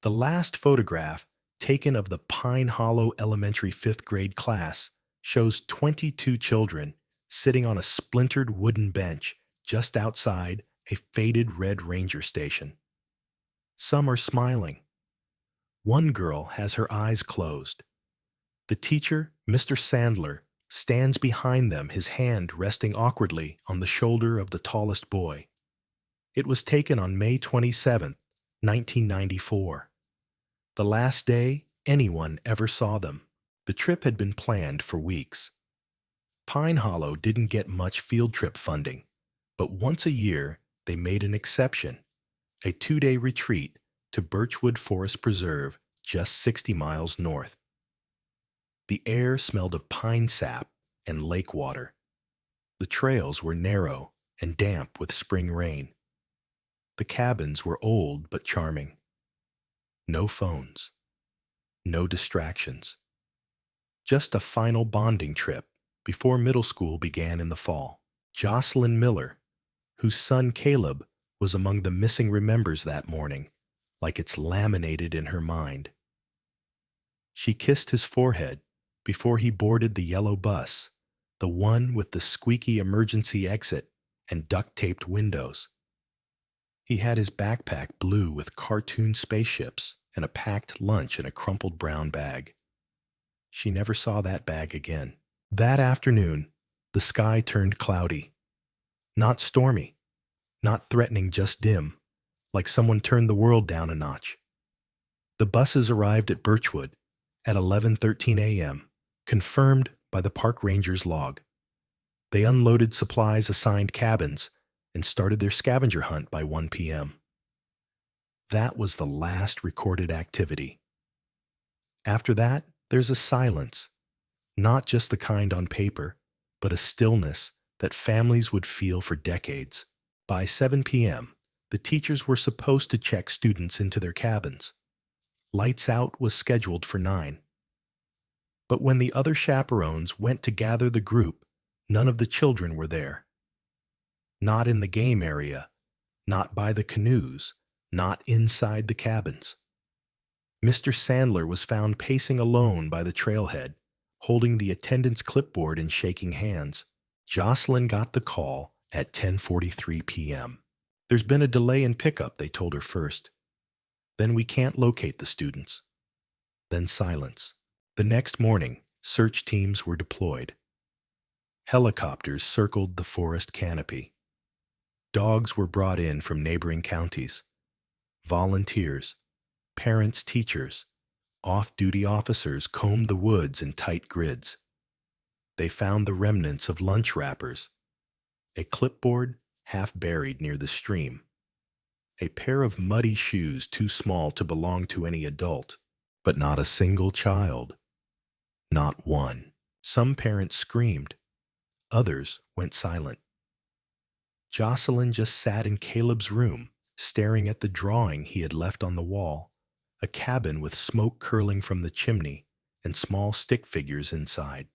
The last photograph, taken of the Pine Hollow Elementary 5th grade class, shows 22 children sitting on a splintered wooden bench just outside a faded red ranger station. Some are smiling. One girl has her eyes closed. The teacher, Mr. Sandler, stands behind them, his hand resting awkwardly on the shoulder of the tallest boy. It was taken on May 27, 1994, the last day anyone ever saw them. The trip had been planned for weeks. Pine Hollow didn't get much field trip funding, but once a year they made an exception, a 2-day retreat to Birchwood Forest Preserve just 60 miles north. The air smelled of pine sap and lake water. The trails were narrow and damp with spring rain. The cabins were old but charming. No phones. No distractions. Just a final bonding trip before middle school began in the fall. Jocelyn Miller, whose son Caleb was among the missing remembers that morning, like it's laminated in her mind. She kissed his forehead before he boarded the yellow bus, the one with the squeaky emergency exit and duct-taped windows. He had his backpack blue with cartoon spaceships and a packed lunch in a crumpled brown bag. She never saw that bag again. That afternoon, the sky turned cloudy. Not stormy, not threatening, just dim, like someone turned the world down a notch. The buses arrived at Birchwood at 11:13 a.m., confirmed by the park ranger's log. They unloaded supplies assigned cabins and started their scavenger hunt by 1 p.m. That was the last recorded activity. After that, there's a silence, not just the kind on paper, but a stillness that families would feel for decades. By 7 p.m., the teachers were supposed to check students into their cabins. Lights out was scheduled for 9. But when the other chaperones went to gather the group, none of the children were there. Not in the game area, not by the canoes, not inside the cabins. Mr. Sandler was found pacing alone by the trailhead, holding the attendance clipboard and shaking hands. Jocelyn got the call at 10:43 p.m. There's been a delay in pickup, they told her first. Then we can't locate the students. Then silence. The next morning, search teams were deployed. Helicopters circled the forest canopy. Dogs were brought in from neighboring counties. Volunteers, parents, teachers, off-duty officers combed the woods in tight grids. They found the remnants of lunch wrappers, a clipboard half buried near the stream, a pair of muddy shoes too small to belong to any adult, but not a single child. Not one. Some parents screamed. Others went silent. Jocelyn just sat in Caleb's room, staring at the drawing he had left on the wall, a cabin with smoke curling from the chimney and small stick figures inside.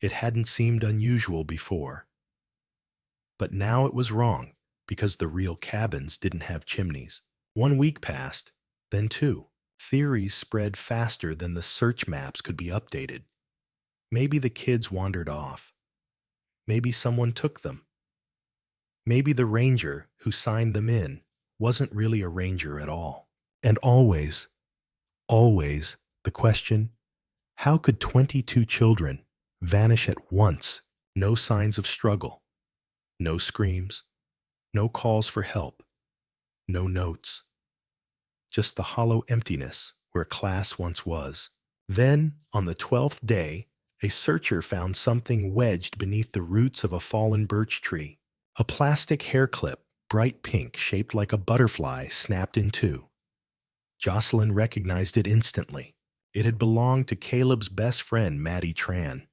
It hadn't seemed unusual before. But now it was wrong, because the real cabins didn't have chimneys. 1 week passed, then 2. Theories spread faster than the search maps could be updated. Maybe the kids wandered off. Maybe someone took them. Maybe the ranger who signed them in wasn't really a ranger at all. And always, the question, how could 22 children vanish at once? No signs of struggle, no screams, no calls for help, no notes. Just the hollow emptiness where class once was. Then, on the 12th day, a searcher found something wedged beneath the roots of a fallen birch tree. A plastic hair clip, bright pink, shaped like a butterfly, snapped in two. Jocelyn recognized it instantly. It had belonged to Caleb's best friend, Maddie Tran.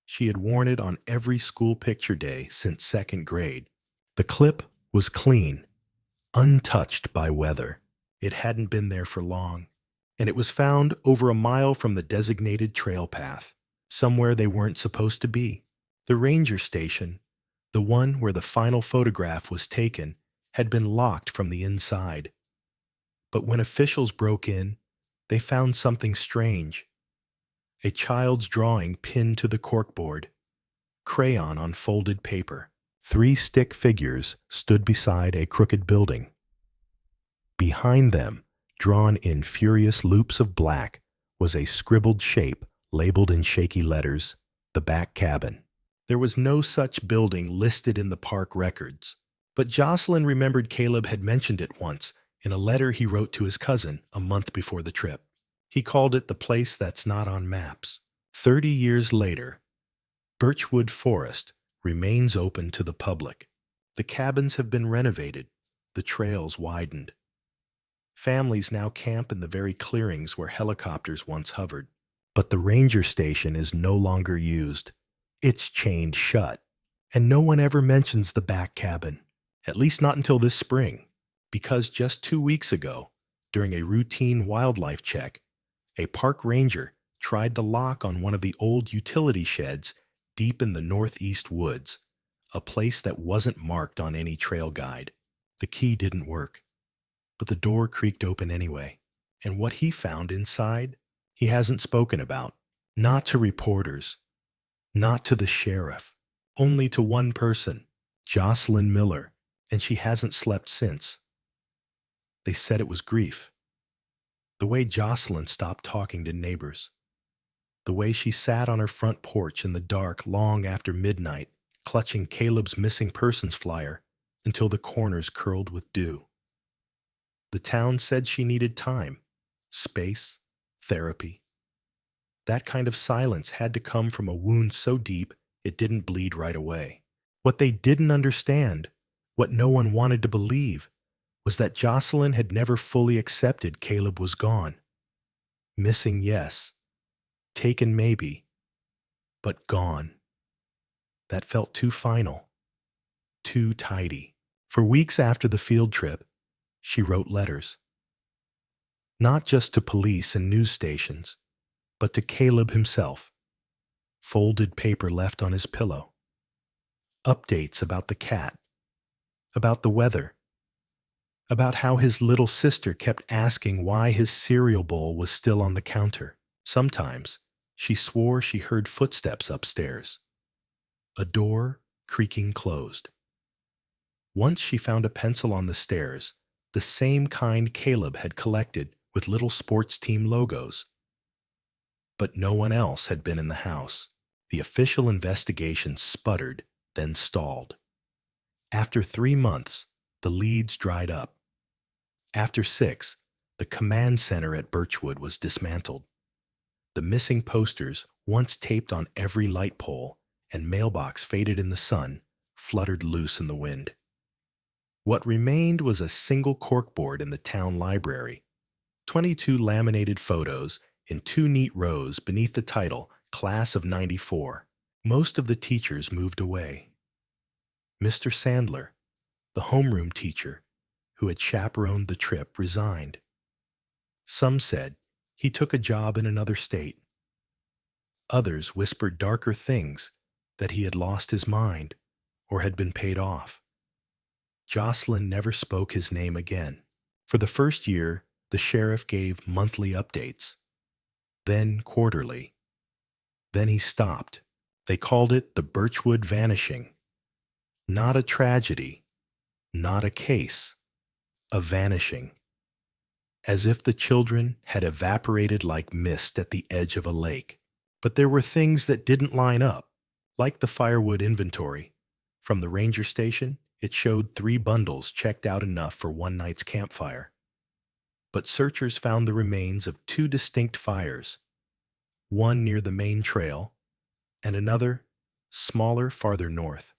She had worn it on every school picture day since 2nd grade. The clip was clean, untouched by weather. It hadn't been there for long, and it was found over a mile from the designated trail path, somewhere they weren't supposed to be. The ranger station, the one where the final photograph was taken, had been locked from the inside. But when officials broke in, they found something strange. A child's drawing pinned to the corkboard, crayon on folded paper. 3 stick figures stood beside a crooked building. Behind them, drawn in furious loops of black, was a scribbled shape labeled in shaky letters, the back cabin. There was no such building listed in the park records, but Jocelyn remembered Caleb had mentioned it once in a letter he wrote to his cousin a month before the trip. He called it the place that's not on maps. 30 years later, Birchwood Forest remains open to the public. The cabins have been renovated, the trails widened. Families now camp in the very clearings where helicopters once hovered. But the ranger station is no longer used. It's chained shut. And no one ever mentions the back cabin, at least not until this spring, because just 2 weeks ago, during a routine wildlife check, a park ranger tried the lock on one of the old utility sheds deep in the northeast woods, a place that wasn't marked on any trail guide. The key didn't work, but the door creaked open anyway. And what he found inside, he hasn't spoken about. Not to reporters, not to the sheriff, only to one person, Jocelyn Miller, and she hasn't slept since. They said it was grief. The way Jocelyn stopped talking to neighbors. The way she sat on her front porch in the dark long after midnight, clutching Caleb's missing persons flyer until the corners curled with dew. The town said she needed time, space, therapy. That kind of silence had to come from a wound so deep it didn't bleed right away. What they didn't understand, what no one wanted to believe, was that Jocelyn had never fully accepted Caleb was gone. Missing, yes. Taken, maybe. But gone. That felt too final. Too tidy. For weeks after the field trip, she wrote letters. Not just to police and news stations, but to Caleb himself. Folded paper left on his pillow. Updates about the cat. About the weather. About how his little sister kept asking why his cereal bowl was still on the counter. Sometimes, she swore she heard footsteps upstairs. A door creaking closed. Once she found a pencil on the stairs, the same kind Caleb had collected with little sports team logos. But no one else had been in the house. The official investigation sputtered, then stalled. After 3 months, the leads dried up. After 6, the command center at Birchwood was dismantled. The missing posters, once taped on every light pole and mailbox faded in the sun, fluttered loose in the wind. What remained was a single corkboard in the town library, 22 laminated photos in 2 neat rows beneath the title, Class of '94. Most of the teachers moved away. Mr. Sandler, the homeroom teacher who had chaperoned the trip, resigned. Some said he took a job in another state. Others whispered darker things, that he had lost his mind or had been paid off. Jocelyn never spoke his name again. For the first year, the sheriff gave monthly updates, then quarterly. Then he stopped. They called it the Birchwood vanishing. Not a tragedy, not a case, a vanishing. As if the children had evaporated like mist at the edge of a lake. But there were things that didn't line up, like the firewood inventory. From the ranger station, it showed 3 bundles checked out enough for one night's campfire. But searchers found the remains of 2 distinct fires, one near the main trail, and another, smaller, farther north,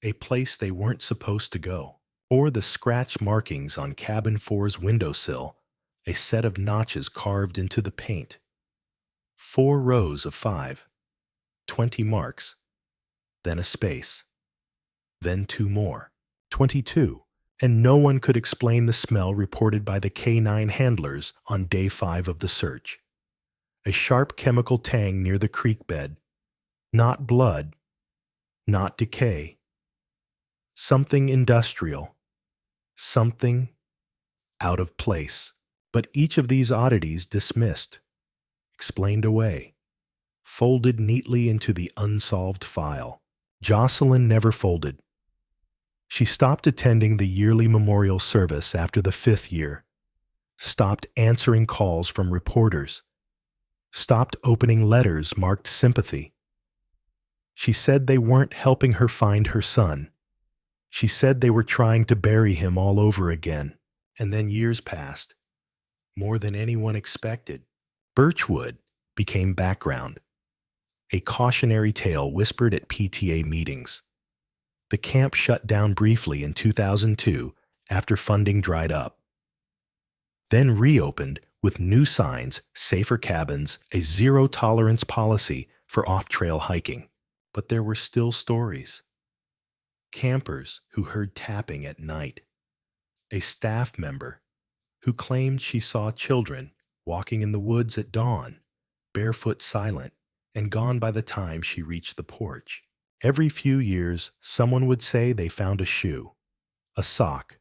a place they weren't supposed to go. Or the scratch markings on Cabin 4's windowsill, a set of notches carved into the paint. 4 rows of 5, 20 marks, then a space, then 2 more, 22, and no one could explain the smell reported by the K9 handlers on day 5 of the search. A sharp chemical tang near the creek bed, not blood, not decay. Something industrial, something out of place. But each of these oddities dismissed, explained away, folded neatly into the unsolved file. Jocelyn never folded. She stopped attending the yearly memorial service after the 5th year, stopped answering calls from reporters, stopped opening letters marked sympathy. She said they weren't helping her find her son. She said they were trying to bury him all over again. And then years passed, more than anyone expected. Birchwood became background, a cautionary tale whispered at PTA meetings. The camp shut down briefly in 2002 after funding dried up, then reopened with new signs, safer cabins, a zero-tolerance policy for off-trail hiking. But there were still stories. Campers who heard tapping at night. A staff member who claimed she saw children walking in the woods at dawn, barefoot silent, and gone by the time she reached the porch. Every few years, someone would say they found a shoe, a sock,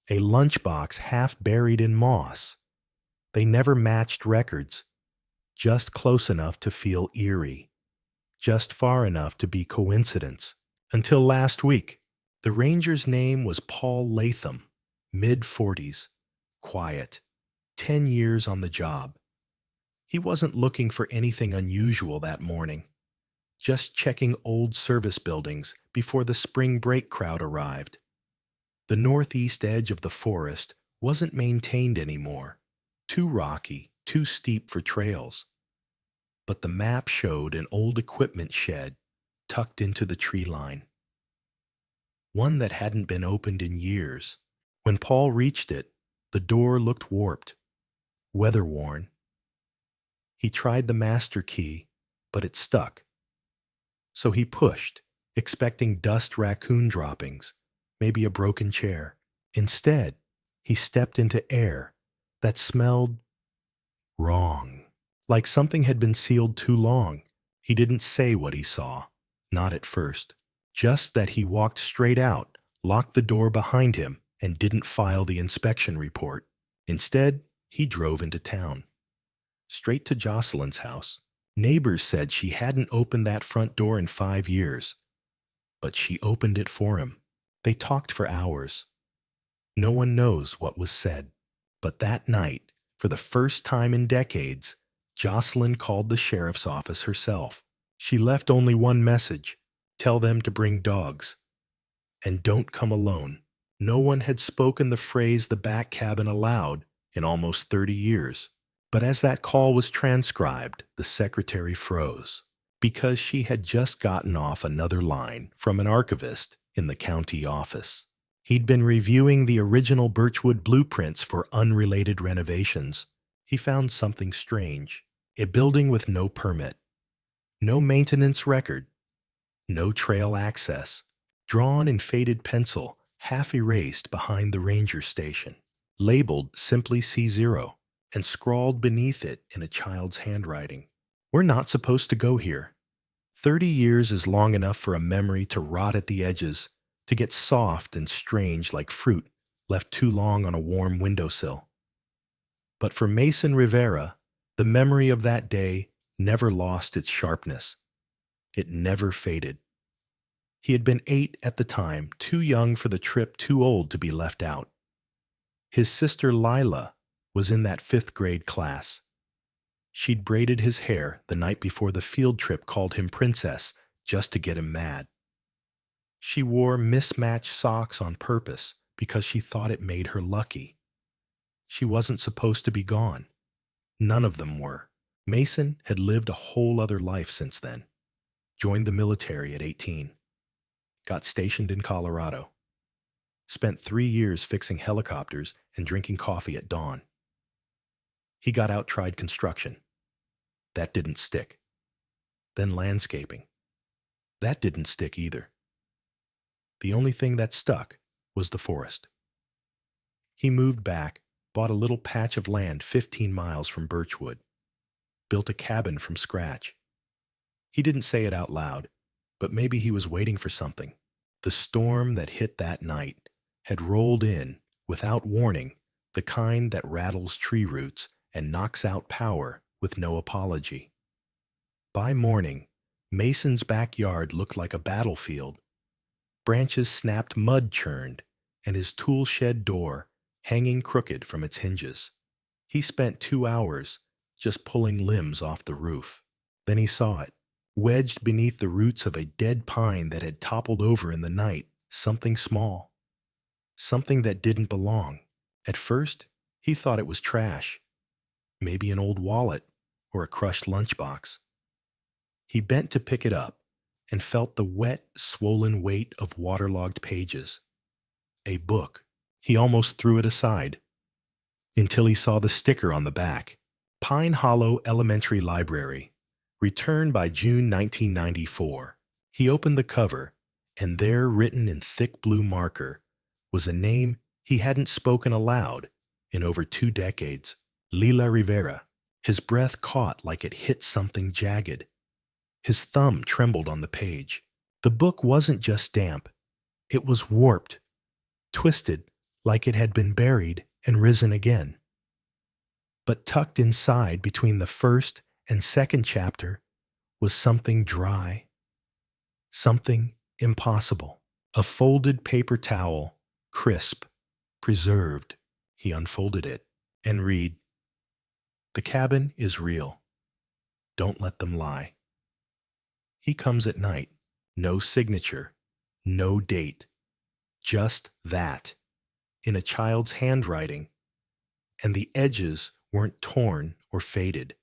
a lunchbox half buried in moss. They never matched records, just close enough to feel eerie, just far enough to be coincidence. Until last week, the ranger's name was Paul Latham, mid-40s, quiet, 10 years on the job. He wasn't looking for anything unusual that morning, just checking old service buildings before the spring break crowd arrived. The northeast edge of the forest wasn't maintained anymore, too rocky, too steep for trails. But the map showed an old equipment shed tucked into the tree line, one that hadn't been opened in years. When Paul reached it, the door looked warped, weather-worn. He tried the master key, but it stuck. So he pushed, expecting dust raccoon droppings, maybe a broken chair. Instead, he stepped into air that smelled wrong, like something had been sealed too long. He didn't say what he saw, not at first, just that he walked straight out, locked the door behind him, and didn't file the inspection report. Instead, he drove into town, straight to Jocelyn's house. Neighbors said she hadn't opened that front door in 5 years, but she opened it for him. They talked for hours. No one knows what was said. But that night, for the first time in decades, Jocelyn called the sheriff's office herself. She left only one message: tell them to bring dogs. And don't come alone. No one had spoken the phrase the back cabin aloud in almost 30 years. But as that call was transcribed, the secretary froze, because she had just gotten off another line from an archivist in the county office. He'd been reviewing the original Birchwood blueprints for unrelated renovations. He found something strange: a building with no permit, no maintenance record, no trail access, drawn in faded pencil, half erased behind the ranger station, labeled simply C0, and scrawled beneath it in a child's handwriting: "We're not supposed to go here." 30 years is long enough for a memory to rot at the edges, to get soft and strange like fruit left too long on a warm windowsill. But for Mason Rivera, the memory of that day never lost its sharpness. It never faded. He had been 8 at the time, too young for the trip, too old to be left out. His sister Lila was in that 5th grade class. She'd braided his hair the night before the field trip, called him Princess just to get him mad. She wore mismatched socks on purpose because she thought it made her lucky. She wasn't supposed to be gone. None of them were. Mason had lived a whole other life since then. Joined the military at 18. Got stationed in Colorado. Spent 3 years fixing helicopters and drinking coffee at dawn. He got out, tried construction. That didn't stick. Then landscaping. That didn't stick either. The only thing that stuck was the forest. He moved back, bought a little patch of land 15 miles from Birchwood, built a cabin from scratch. He didn't say it out loud, but maybe he was waiting for something. The storm that hit that night had rolled in without warning, the kind that rattles tree roots and knocks out power with no apology. By morning, Mason's backyard looked like a battlefield. Branches snapped, mud churned, and his tool shed door hanging crooked from its hinges. He spent 2 hours just pulling limbs off the roof. Then he saw it, wedged beneath the roots of a dead pine that had toppled over in the night, something small, something that didn't belong. At first, he thought it was trash, maybe an old wallet or a crushed lunchbox. He bent to pick it up and felt the wet, swollen weight of waterlogged pages. A book. He almost threw it aside until he saw the sticker on the back. Pine Hollow Elementary Library. Returned by June 1994. He opened the cover, and there, written in thick blue marker, was a name he hadn't spoken aloud in over 2 decades. Lila Rivera. His breath caught like it hit something jagged. His thumb trembled on the page. The book wasn't just damp. It was warped, twisted like it had been buried and risen again. But tucked inside between the first and second chapter was something dry, something impossible. A folded paper towel, crisp, preserved. He unfolded it and read, "The cabin is real. Don't let them lie. He comes at night. No signature, no date. Just that, in a child's handwriting, and the edges weren't torn or faded.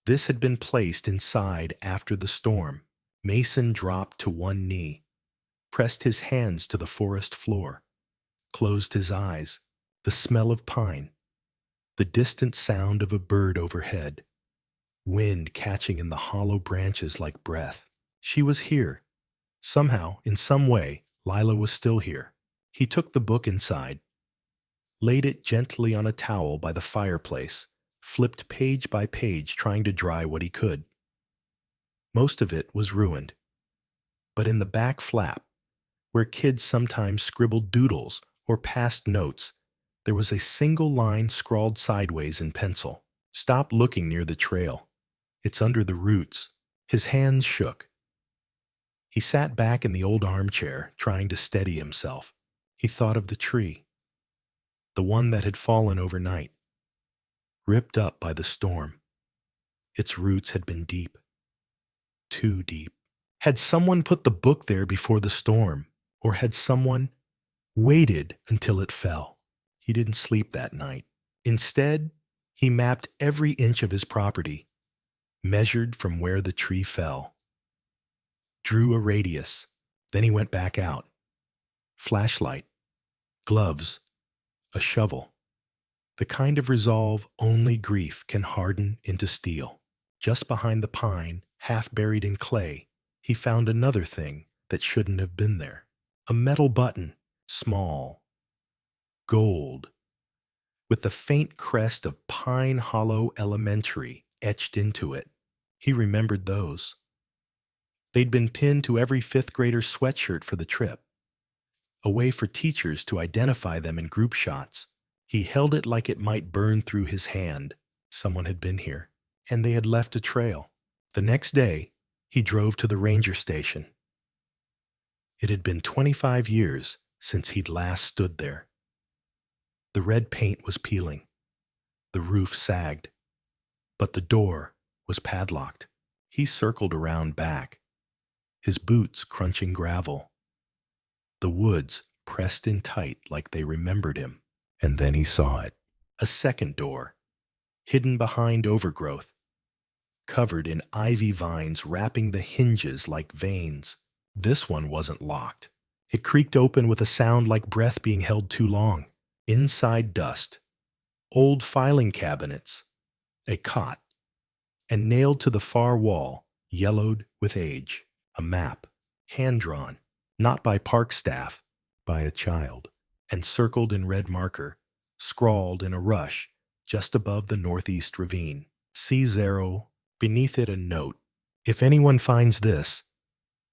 This had been placed inside after the storm. Mason dropped to one knee, pressed his hands to the forest floor, closed his eyes. The smell of pine, the distant sound of a bird overhead, wind catching in the hollow branches like breath. She was here. Somehow, in some way, Lila was still here. He took the book inside, laid it gently on a towel by the fireplace, flipped page by page trying to dry what he could. Most of it was ruined. But in the back flap, where kids sometimes scribbled doodles or passed notes, there was a single line scrawled sideways in pencil. "Stop looking near the trail. It's under the roots." His hands shook. He sat back in the old armchair, trying to steady himself. He thought of the tree, the one that had fallen overnight, ripped up by the storm. Its roots had been deep, too deep. Had someone put the book there before the storm, or had someone waited until it fell? He didn't sleep that night. Instead, he mapped every inch of his property, measured from where the tree fell, drew a radius. Then he went back out. Flashlight, gloves, a shovel. The kind of resolve only grief can harden into steel. Just behind the pine, half buried in clay, he found another thing that shouldn't have been there. A metal button, small, gold, with the faint crest of Pine Hollow Elementary etched into it. He remembered those. They'd been pinned to every fifth grader's sweatshirt for the trip, a way for teachers to identify them in group shots. He held it like it might burn through his hand. Someone had been here, and they had left a trail. The next day, he drove to the ranger station. It had been 25 years since he'd last stood there. The red paint was peeling. The roof sagged, but the door was padlocked. He circled around back, his boots crunching gravel. The woods pressed in tight like they remembered him. And then he saw it. A second door, hidden behind overgrowth, covered in ivy vines wrapping the hinges like veins. This one wasn't locked. It creaked open with a sound like breath being held too long. Inside, dust, old filing cabinets, a cot, and nailed to the far wall, yellowed with age, a map, hand-drawn, not by park staff, by a child, and circled in red marker, scrawled in a rush just above the northeast ravine. C0, beneath it a note. "If anyone finds this,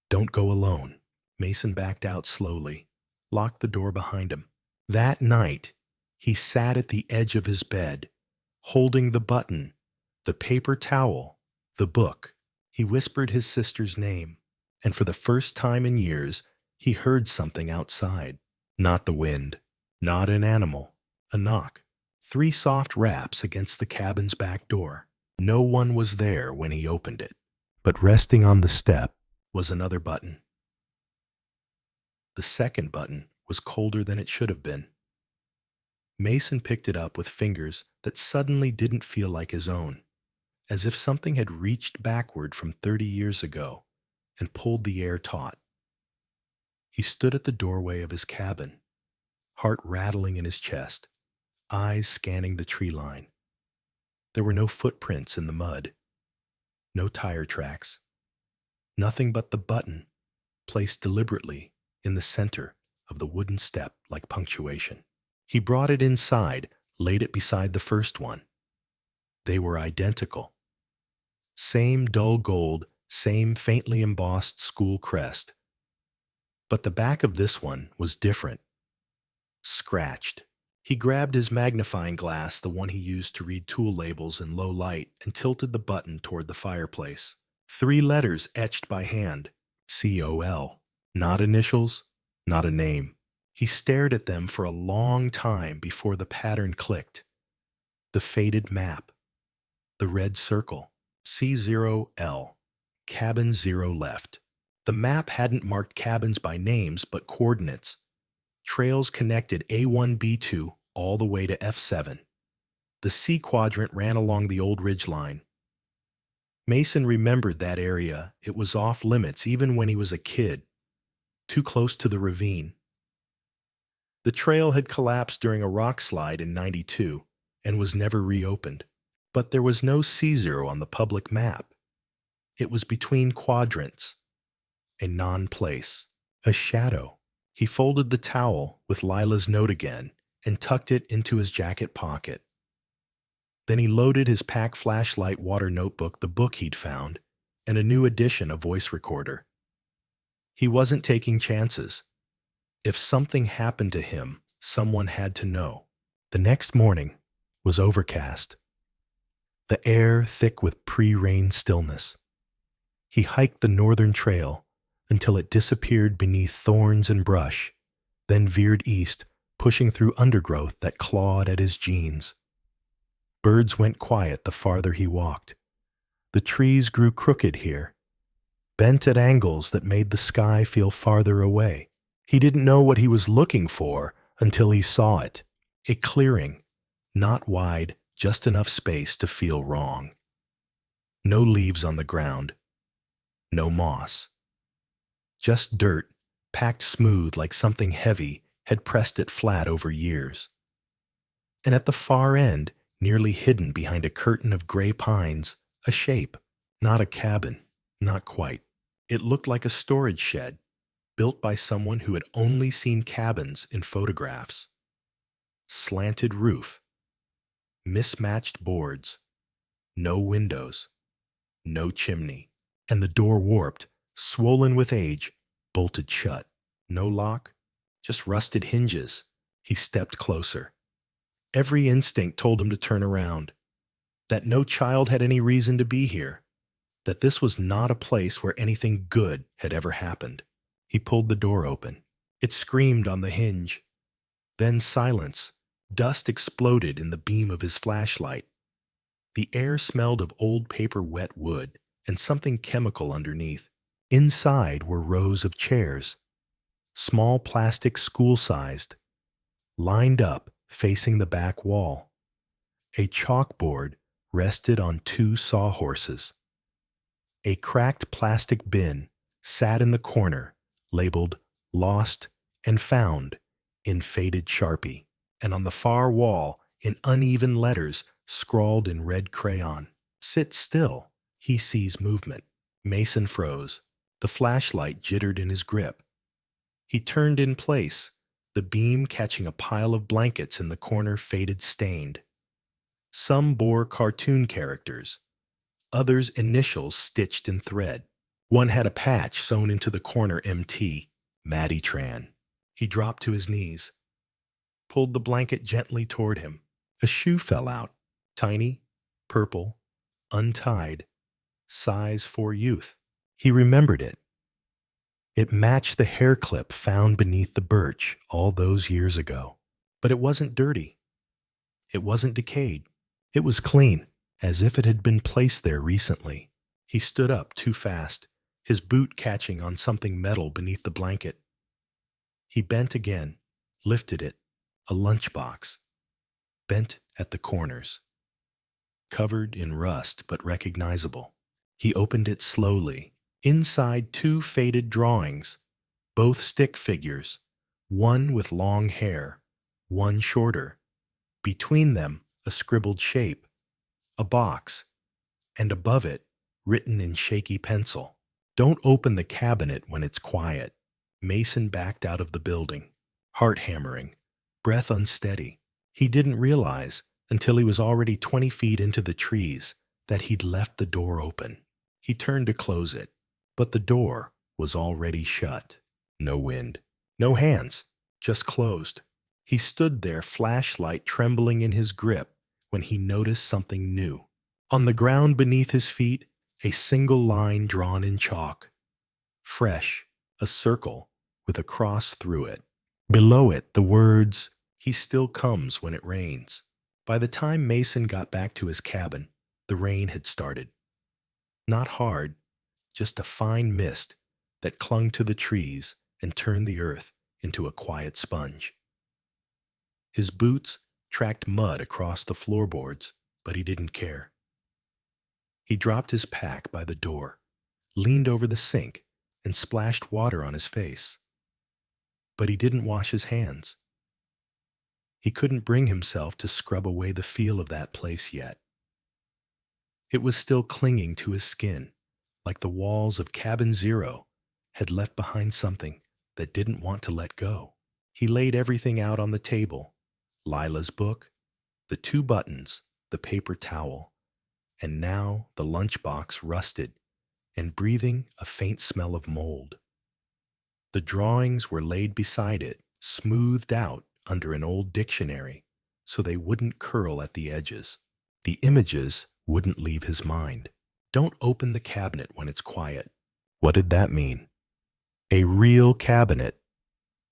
don't go alone." Mason backed out slowly, locked the door behind him. That night, He sat at the edge of his bed, holding the button, the paper towel, the book. He whispered his sister's name, and for the first time in years, he heard something outside. Not the wind, not an animal, a knock. 3 soft raps against the cabin's back door. No one was there when he opened it, but resting on the step was another button. The second button was colder than it should have been. Mason picked it up with fingers that suddenly didn't feel like his own, as if something had reached backward from 30 years ago and pulled the air taut. He stood at the doorway of his cabin, heart rattling in his chest, eyes scanning the tree line. There were no footprints in the mud, no tire tracks, nothing but the button, placed deliberately in the center of the wooden step like punctuation. He brought it inside, laid it beside the first one. They were identical. Same dull gold, same faintly embossed school crest. But the back of this one was different. Scratched. He grabbed his magnifying glass, the one he used to read tool labels in low light, and tilted the button toward the fireplace. 3 letters etched by hand. C-O-L. Not initials, not a name. He stared at them for a long time before the pattern clicked. The faded map. The red circle. C0L. Cabin 0 left. The map hadn't marked cabins by names, but coordinates. Trails connected A1-B2 all the way to F7. The C quadrant ran along the old ridgeline. Mason remembered that area. It was off limits even when he was a kid, too close to the ravine. The trail had collapsed during a rock slide in '92 and was never reopened. But there was no C0 on the public map. It was between quadrants, a non-place, a shadow. He folded the towel with Lila's note again and tucked it into his jacket pocket. Then he loaded his pack flashlight water notebook, the book he'd found, and a new edition of voice recorder. He wasn't taking chances. If something happened to him, someone had to know. The next morning was overcast, the air thick with pre-rain stillness. He hiked the northern trail until it disappeared beneath thorns and brush, then veered east, pushing through undergrowth that clawed at his jeans. Birds went quiet the farther he walked. The trees grew crooked here, bent at angles that made the sky feel farther away. He didn't know what he was looking for until he saw it. A clearing, not wide, just enough space to feel wrong. No leaves on the ground. No moss. Just dirt, packed smooth like something heavy had pressed it flat over years. And at the far end, nearly hidden behind a curtain of gray pines, a shape. Not a cabin, not quite. It looked like a storage shed, built by someone who had only seen cabins in photographs. Slanted roof. Mismatched boards. No windows. No chimney. And the door warped, swollen with age, bolted shut. No lock, just rusted hinges. He stepped closer. Every instinct told him to turn around, that no child had any reason to be here, that this was not a place where anything good had ever happened. He pulled the door open. It screamed on the hinge. Then silence. Dust exploded in the beam of his flashlight. The air smelled of old paper wet wood and something chemical underneath. Inside were rows of chairs, small plastic school-sized, lined up facing the back wall. A chalkboard rested on 2 sawhorses. A cracked plastic bin sat in the corner, labeled Lost and Found in faded Sharpie, and on the far wall, in uneven letters scrawled in red crayon, "Sit still. He sees movement." Mason froze. The flashlight jittered in his grip. He turned in place, the beam catching a pile of blankets in the corner faded stained. Some bore cartoon characters, others initials stitched in thread. One had a patch sewn into the corner MT, Maddie Tran. He dropped to his knees. pulled the blanket gently toward him. A shoe fell out, tiny, purple, untied, size for youth. He remembered it. It matched the hair clip found beneath the birch all those years ago. But it wasn't dirty. It wasn't decayed. It was clean, as if it had been placed there recently. He stood up too fast, his boot catching on something metal beneath the blanket. He bent again, lifted it, a lunchbox, bent at the corners, covered in rust but recognizable. He opened it slowly. Inside, two faded drawings, both stick figures, one with long hair, one shorter. Between them, a scribbled shape, a box, and above it, written in shaky pencil, "Don't open the cabinet when it's quiet." Mason backed out of the building, heart hammering, breath unsteady. He didn't realize, until he was already 20 feet into the trees, that he'd left the door open. He turned to close it, but the door was already shut. No wind, no hands, just closed. He stood there, flashlight trembling in his grip, when he noticed something new. On the ground beneath his feet, a single line drawn in chalk. Fresh, a circle with a cross through it. Below it, the words, "He still comes when it rains." By the time Mason got back to his cabin, the rain had started. Not hard, just a fine mist that clung to the trees and turned the earth into a quiet sponge. His boots tracked mud across the floorboards, but he didn't care. He dropped his pack by the door, leaned over the sink, and splashed water on his face. But he didn't wash his hands. He couldn't bring himself to scrub away the feel of that place yet. It was still clinging to his skin, like the walls of Cabin Zero had left behind something that didn't want to let go. He laid everything out on the table: Lila's book, the 2 buttons, the paper towel, and now the lunchbox rusted and breathing a faint smell of mold. The drawings were laid beside it, smoothed out under an old dictionary so they wouldn't curl at the edges. The images wouldn't leave his mind. Don't open the cabinet when it's quiet. What did that mean? A real cabinet.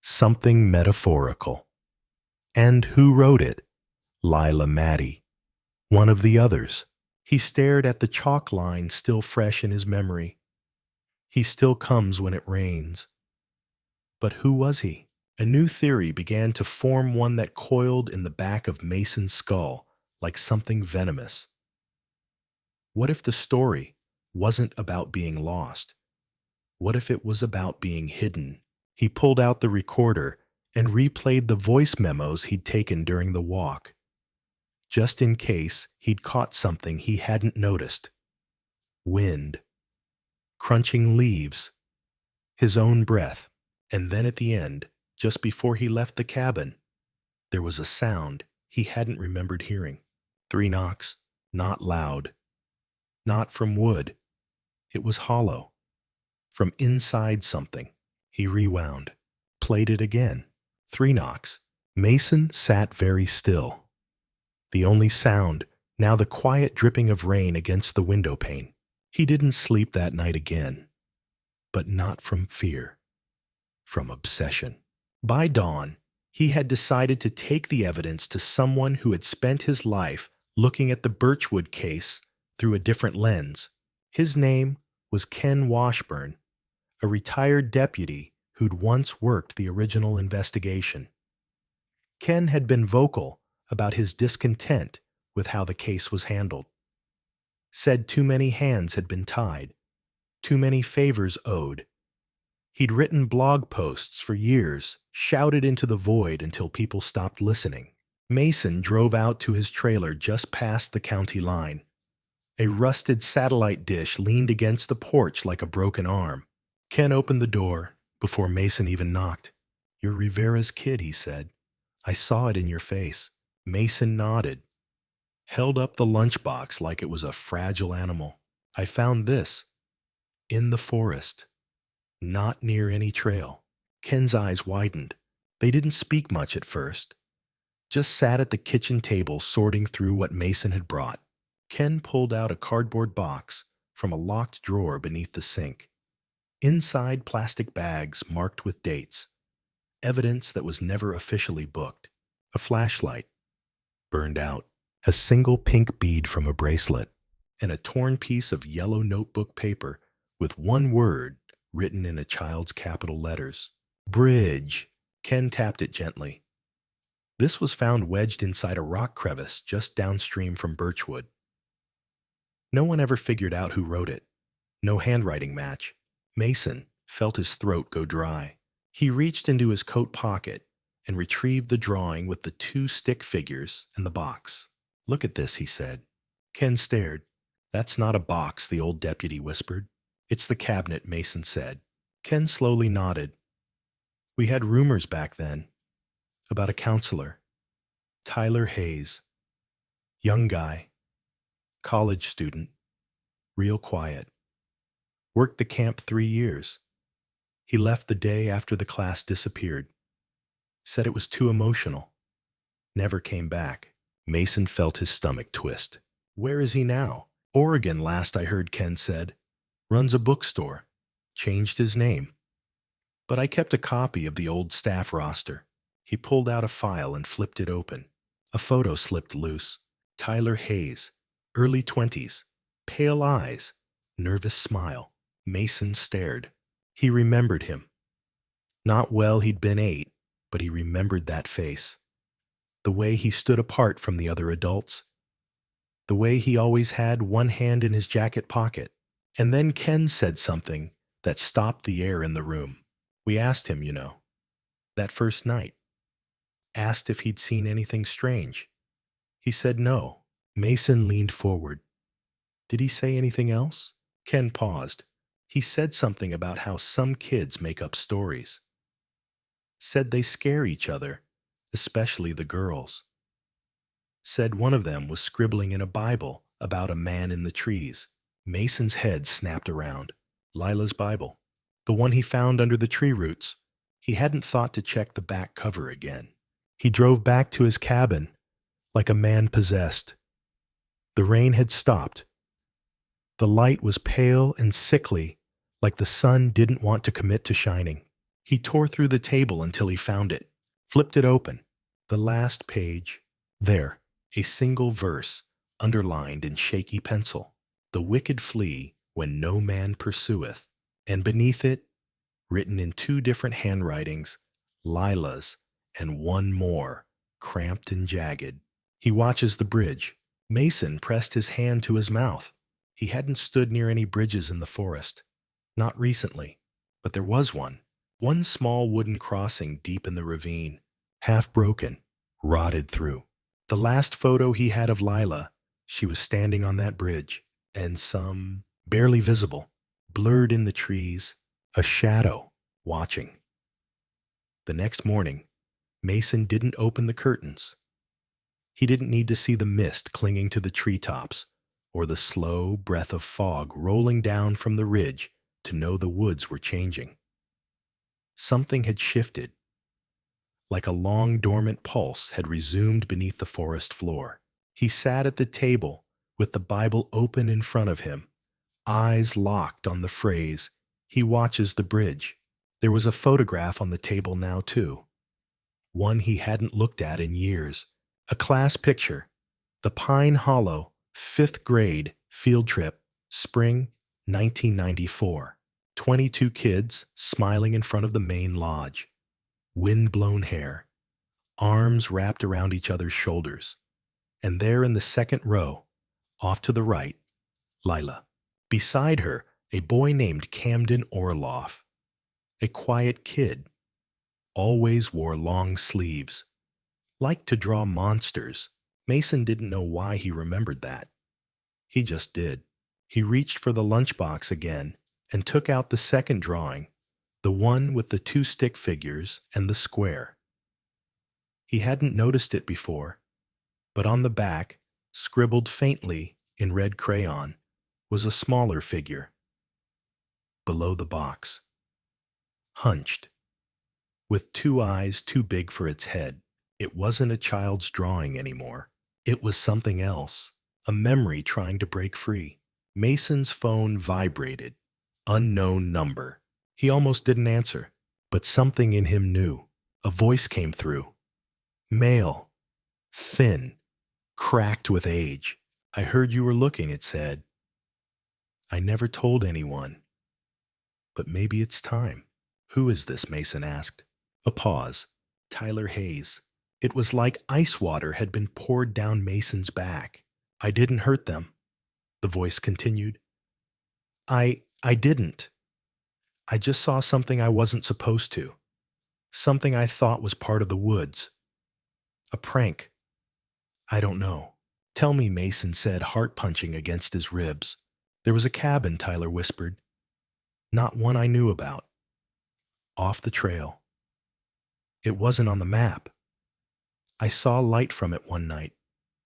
Something metaphorical. And who wrote it? Lila Maddie. One of the others. He stared at the chalk line still fresh in his memory. He still comes when it rains. But who was he? A new theory began to form, one that coiled in the back of Mason's skull like something venomous. What if the story wasn't about being lost? What if it was about being hidden? He pulled out the recorder and replayed the voice memos he'd taken during the walk, just in case he'd caught something he hadn't noticed. Wind, crunching leaves, his own breath, and then at the end, just before he left the cabin, there was a sound he hadn't remembered hearing. 3 knocks, not loud, not from wood. It was hollow, from inside something. He rewound, played it again. 3 knocks. Mason sat very still. The only sound, now the quiet dripping of rain against the window pane. He didn't sleep that night again, but not from fear, from obsession. By dawn, he had decided to take the evidence to someone who had spent his life looking at the Birchwood case through a different lens. His name was Ken Washburn, a retired deputy who'd once worked the original investigation. Ken had been vocal about his discontent with how the case was handled. Said too many hands had been tied, too many favors owed. He'd written blog posts for years, shouted into the void until people stopped listening. Mason drove out to his trailer just past the county line. A rusted satellite dish leaned against the porch like a broken arm. Ken opened the door before Mason even knocked. "You're Rivera's kid," he said. "I saw it in your face." Mason nodded, held up the lunchbox like it was a fragile animal. "I found this in the forest, not near any trail." Ken's eyes widened. They didn't speak much at first, just sat at the kitchen table sorting through what Mason had brought. Ken pulled out a cardboard box from a locked drawer beneath the sink. Inside, plastic bags marked with dates, evidence that was never officially booked. A flashlight, burned out, a single pink bead from a bracelet, and a torn piece of yellow notebook paper with one word written in a child's capital letters. Bridge. Ken tapped it gently. This was found wedged inside a rock crevice just downstream from Birchwood. No one ever figured out who wrote it. No handwriting match. Mason felt his throat go dry. He reached into his coat pocket and retrieved the drawing with the 2 stick figures and the box. "Look at this," he said. Ken stared. "That's not a box," the old deputy whispered. "It's the cabinet," Mason said. Ken slowly nodded. "We had rumors back then about a counselor, Tyler Hayes. Young guy, college student, real quiet. Worked the camp 3 years. He left the day after the class disappeared. Said it was too emotional. Never came back." Mason felt his stomach twist. "Where is he now?" "Oregon, last I heard," Ken said. "Runs a bookstore. Changed his name. But I kept a copy of the old staff roster." He pulled out a file and flipped it open. A photo slipped loose. Tyler Hayes, early 20s, pale eyes, nervous smile. Mason stared. He remembered him. Not well, he'd been 8, but he remembered that face. The way he stood apart from the other adults. The way he always had one hand in his jacket pocket. And then Ken said something that stopped the air in the room. "We asked him, that first night. Asked if he'd seen anything strange. He said no." Mason leaned forward. "Did he say anything else?" Ken paused. "He said something about how some kids make up stories. Said they scare each other, especially the girls. Said one of them was scribbling in a Bible about a man in the trees." Mason's head snapped around. Lila's Bible. The one he found under the tree roots. He hadn't thought to check the back cover again. He drove back to his cabin like a man possessed. The rain had stopped. The light was pale and sickly, like the sun didn't want to commit to shining. He tore through the table until he found it, flipped it open. The last page. There, a single verse, underlined in shaky pencil. "The wicked flee when no man pursueth." And beneath it, written in 2 different handwritings, Lila's and one more, cramped and jagged. "He watches the bridge." Mason pressed his hand to his mouth. He hadn't stood near any bridges in the forest. Not recently, but there was one. One small wooden crossing deep in the ravine, half broken, rotted through. The last photo he had of Lila, she was standing on that bridge, and some, barely visible, blurred in the trees, a shadow, watching. The next morning, Mason didn't open the curtains. He didn't need to see the mist clinging to the treetops or the slow breath of fog rolling down from the ridge to know the woods were changing. Something had shifted, like a long dormant pulse had resumed beneath the forest floor. He sat at the table with the Bible open in front of him, eyes locked on the phrase, "He watches the bridge." There was a photograph on the table now, too. One he hadn't looked at in years. A class picture. The Pine Hollow, 5th grade, field trip, spring 1994. 22 kids smiling in front of the main lodge. Wind-blown hair. Arms wrapped around each other's shoulders. And there in the second row, off to the right, Lila. Beside her, a boy named Camden Orloff. A quiet kid. Always wore long sleeves. Liked to draw monsters. Mason didn't know why he remembered that. He just did. He reached for the lunchbox again and took out the second drawing, the one with the 2 stick figures and the square. He hadn't noticed it before, but on the back, scribbled faintly in red crayon, was a smaller figure. Below the box. Hunched. With 2 eyes too big for its head. It wasn't a child's drawing anymore. It was something else, a memory trying to break free. Mason's phone vibrated. Unknown number. He almost didn't answer, but something in him knew. A voice came through. Male. Thin. Cracked with age. I heard you were looking, it said. I never told anyone. But maybe it's time. Who is this? Mason asked. A pause. Tyler Hayes. It was like ice water had been poured down Mason's back. I didn't hurt them. The voice continued. I didn't. I just saw something I wasn't supposed to. Something I thought was part of the woods. A prank. I don't know. Tell me, Mason said, heart punching against his ribs. There was a cabin, Tyler whispered. Not one I knew about. Off the trail. It wasn't on the map. I saw light from it one night,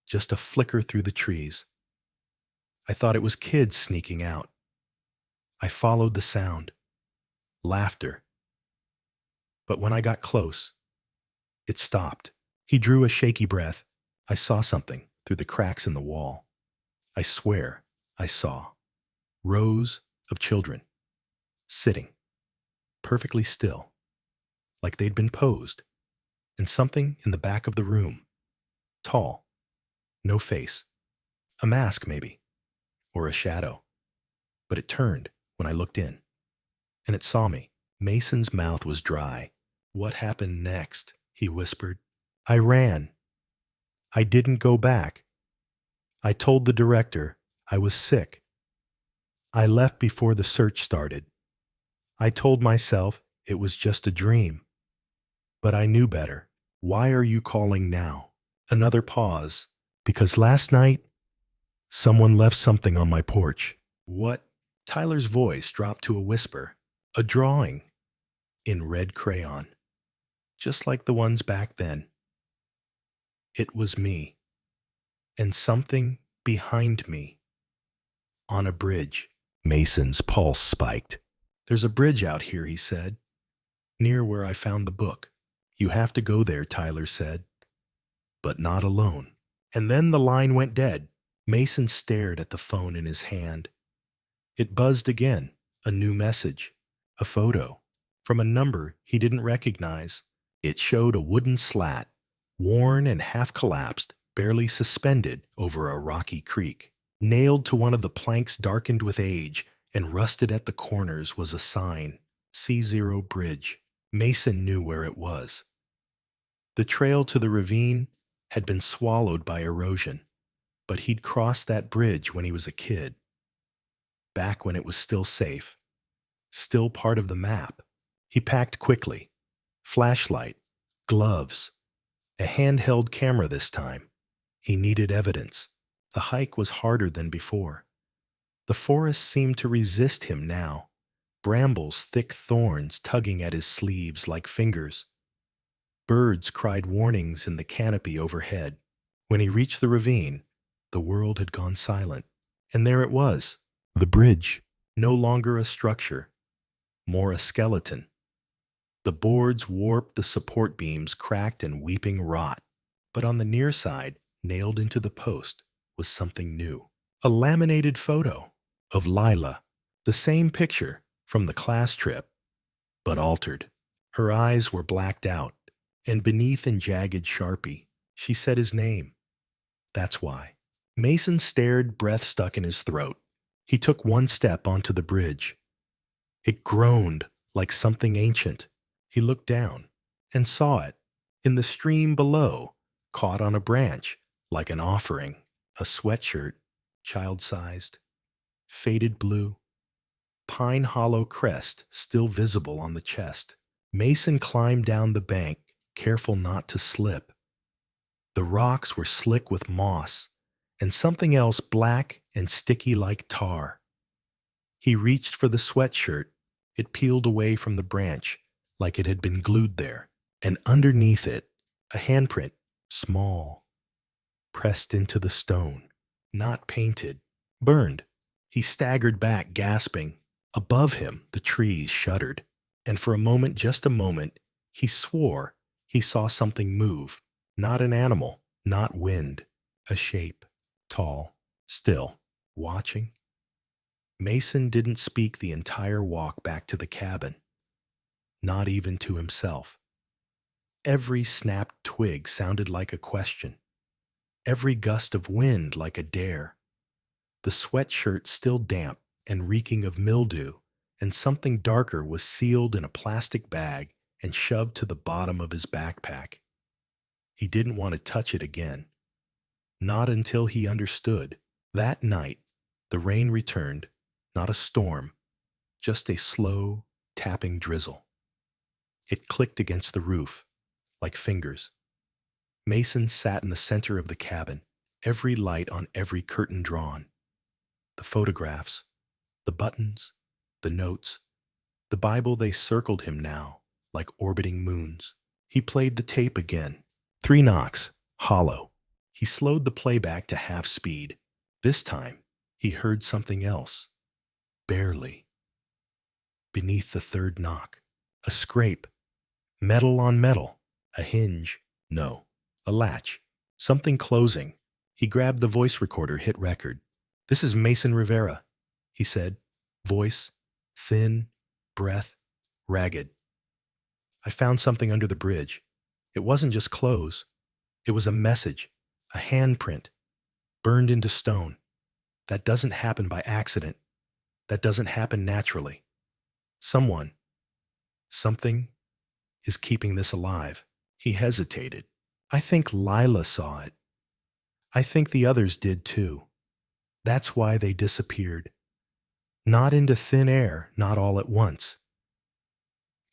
just a flicker through the trees. I thought it was kids sneaking out. I followed the sound. Laughter. But when I got close, it stopped. He drew a shaky breath. I saw something through the cracks in the wall. I swear I saw rows of children sitting, perfectly still, like they'd been posed, and something in the back of the room, tall, no face, a mask maybe, or a shadow. But it turned when I looked in, and it saw me. Mason's mouth was dry. What happened next? He whispered. I ran. I didn't go back. I told the director I was sick. I left before the search started. I told myself it was just a dream. But I knew better. Why are you calling now? Another pause. Because last night, someone left something on my porch. What? Tyler's voice dropped to a whisper. A drawing. In red crayon. Just like the ones back then. It was me. And something behind me. On a bridge. Mason's pulse spiked. There's a bridge out here, he said. Near where I found the book. You have to go there, Tyler said. But not alone. And then the line went dead. Mason stared at the phone in his hand. It buzzed again. A new message. A photo. From a number he didn't recognize. It showed a wooden slat, worn and half collapsed, barely suspended over a rocky creek. Nailed to one of the planks darkened with age and rusted at the corners was a sign, C0 Bridge. Mason knew where it was. The trail to the ravine had been swallowed by erosion, but he'd crossed that bridge when he was a kid. Back when it was still safe, still part of the map. He packed quickly. Flashlight, gloves, a handheld camera this time. He needed evidence. The hike was harder than before. The forest seemed to resist him now, brambles, thick thorns tugging at his sleeves like fingers. Birds cried warnings in the canopy overhead. When he reached the ravine, the world had gone silent. And there it was, the bridge, no longer a structure, more a skeleton. The boards warped, the support beams cracked and weeping rot. But on the near side, nailed into the post, was something new. A laminated photo of Lila, the same picture from the class trip, but altered. Her eyes were blacked out, and beneath in jagged Sharpie, she said his name. That's why. Mason stared, breath stuck in his throat. He took one step onto the bridge. It groaned like something ancient. He looked down and saw it in the stream below, caught on a branch like an offering, a sweatshirt, child-sized, faded blue, pine hollow crest still visible on the chest. Mason climbed down the bank, careful not to slip. The rocks were slick with moss and something else black and sticky like tar. He reached for the sweatshirt. It peeled away from the branch like it had been glued there, and underneath it, a handprint, small, pressed into the stone, not painted, burned. He staggered back, gasping. Above him, the trees shuddered, and for a moment, just a moment, he swore he saw something move. Not an animal, not wind, a shape, tall, still, watching. Mason didn't speak the entire walk back to the cabin, not even to himself. Every snapped twig sounded like a question, every gust of wind like a dare. The sweatshirt still damp and reeking of mildew, and something darker was sealed in a plastic bag and shoved to the bottom of his backpack. He didn't want to touch it again, not until he understood. That night, the rain returned, not a storm, just a slow, tapping drizzle. It clicked against the roof, like fingers. Mason sat in the center of the cabin, every light on every curtain drawn. The photographs, the buttons, the notes, the Bible, they circled him now, like orbiting moons. He played the tape again. 3 knocks, hollow. He slowed the playback to half speed. This time, he heard something else. Barely. Beneath the 3rd knock, a scrape. Metal on metal. A hinge. No. A latch. Something closing. He grabbed the voice recorder, hit record. "This is Mason Rivera," he said. Voice, thin, breath, ragged. "I found something under the bridge. It wasn't just clothes. It was a message, a handprint, burned into stone. That doesn't happen by accident. That doesn't happen naturally. Someone, something, is keeping this alive." He hesitated. "I think Lila saw it. I think the others did too. That's why they disappeared. Not into thin air, not all at once.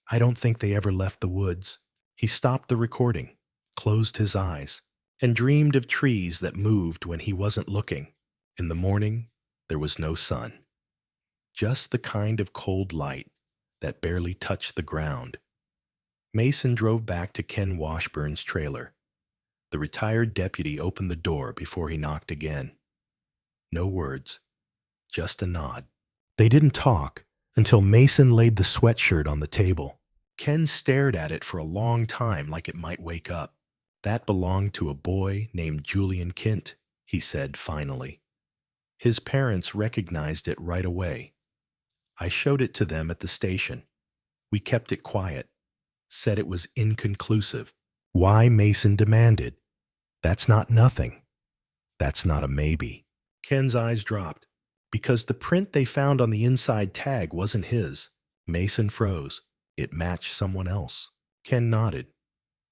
I don't think they ever left the woods." He stopped the recording, closed his eyes, and dreamed of trees that moved when he wasn't looking. In the morning, there was no sun. Just the kind of cold light that barely touched the ground. Mason drove back to Ken Washburn's trailer. The retired deputy opened the door before he knocked again. No words, just a nod. They didn't talk until Mason laid the sweatshirt on the table. Ken stared at it for a long time like it might wake up. "That belonged to a boy named Julian Kint," he said finally. "His parents recognized it right away. I showed it to them at the station. We kept it quiet, said it was inconclusive." Why, Mason demanded. "That's not nothing. That's not a maybe." Ken's eyes dropped. "Because the print they found on the inside tag wasn't his." Mason froze. It matched someone else. Ken nodded,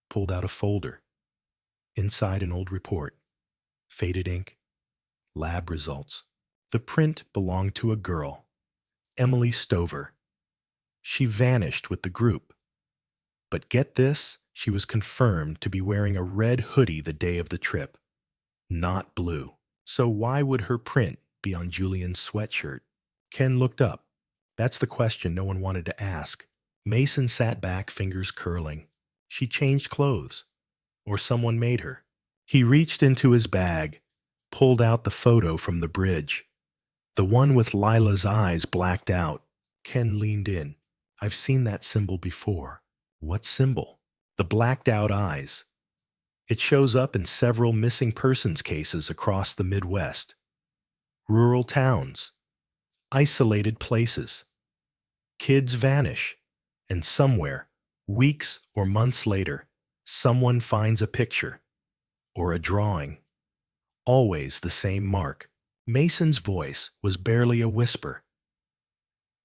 pulled out a folder. Inside, an old report. Faded ink. Lab results. The print belonged to a girl, Emily Stover. She vanished with the group. But get this, she was confirmed to be wearing a red hoodie the day of the trip, not blue. So why would her print be on Julian's sweatshirt? Ken looked up. That's the question no one wanted to ask. Mason sat back, fingers curling. She changed clothes, or someone made her. He reached into his bag, pulled out the photo from the bridge. The one with Lila's eyes blacked out. Ken leaned in. "I've seen that symbol before." "What symbol?" "The blacked out eyes. It shows up in several missing persons cases across the Midwest. Rural towns. Isolated places. Kids vanish. And somewhere, weeks or months later, someone finds a picture. Or a drawing. Always the same mark." Mason's voice was barely a whisper.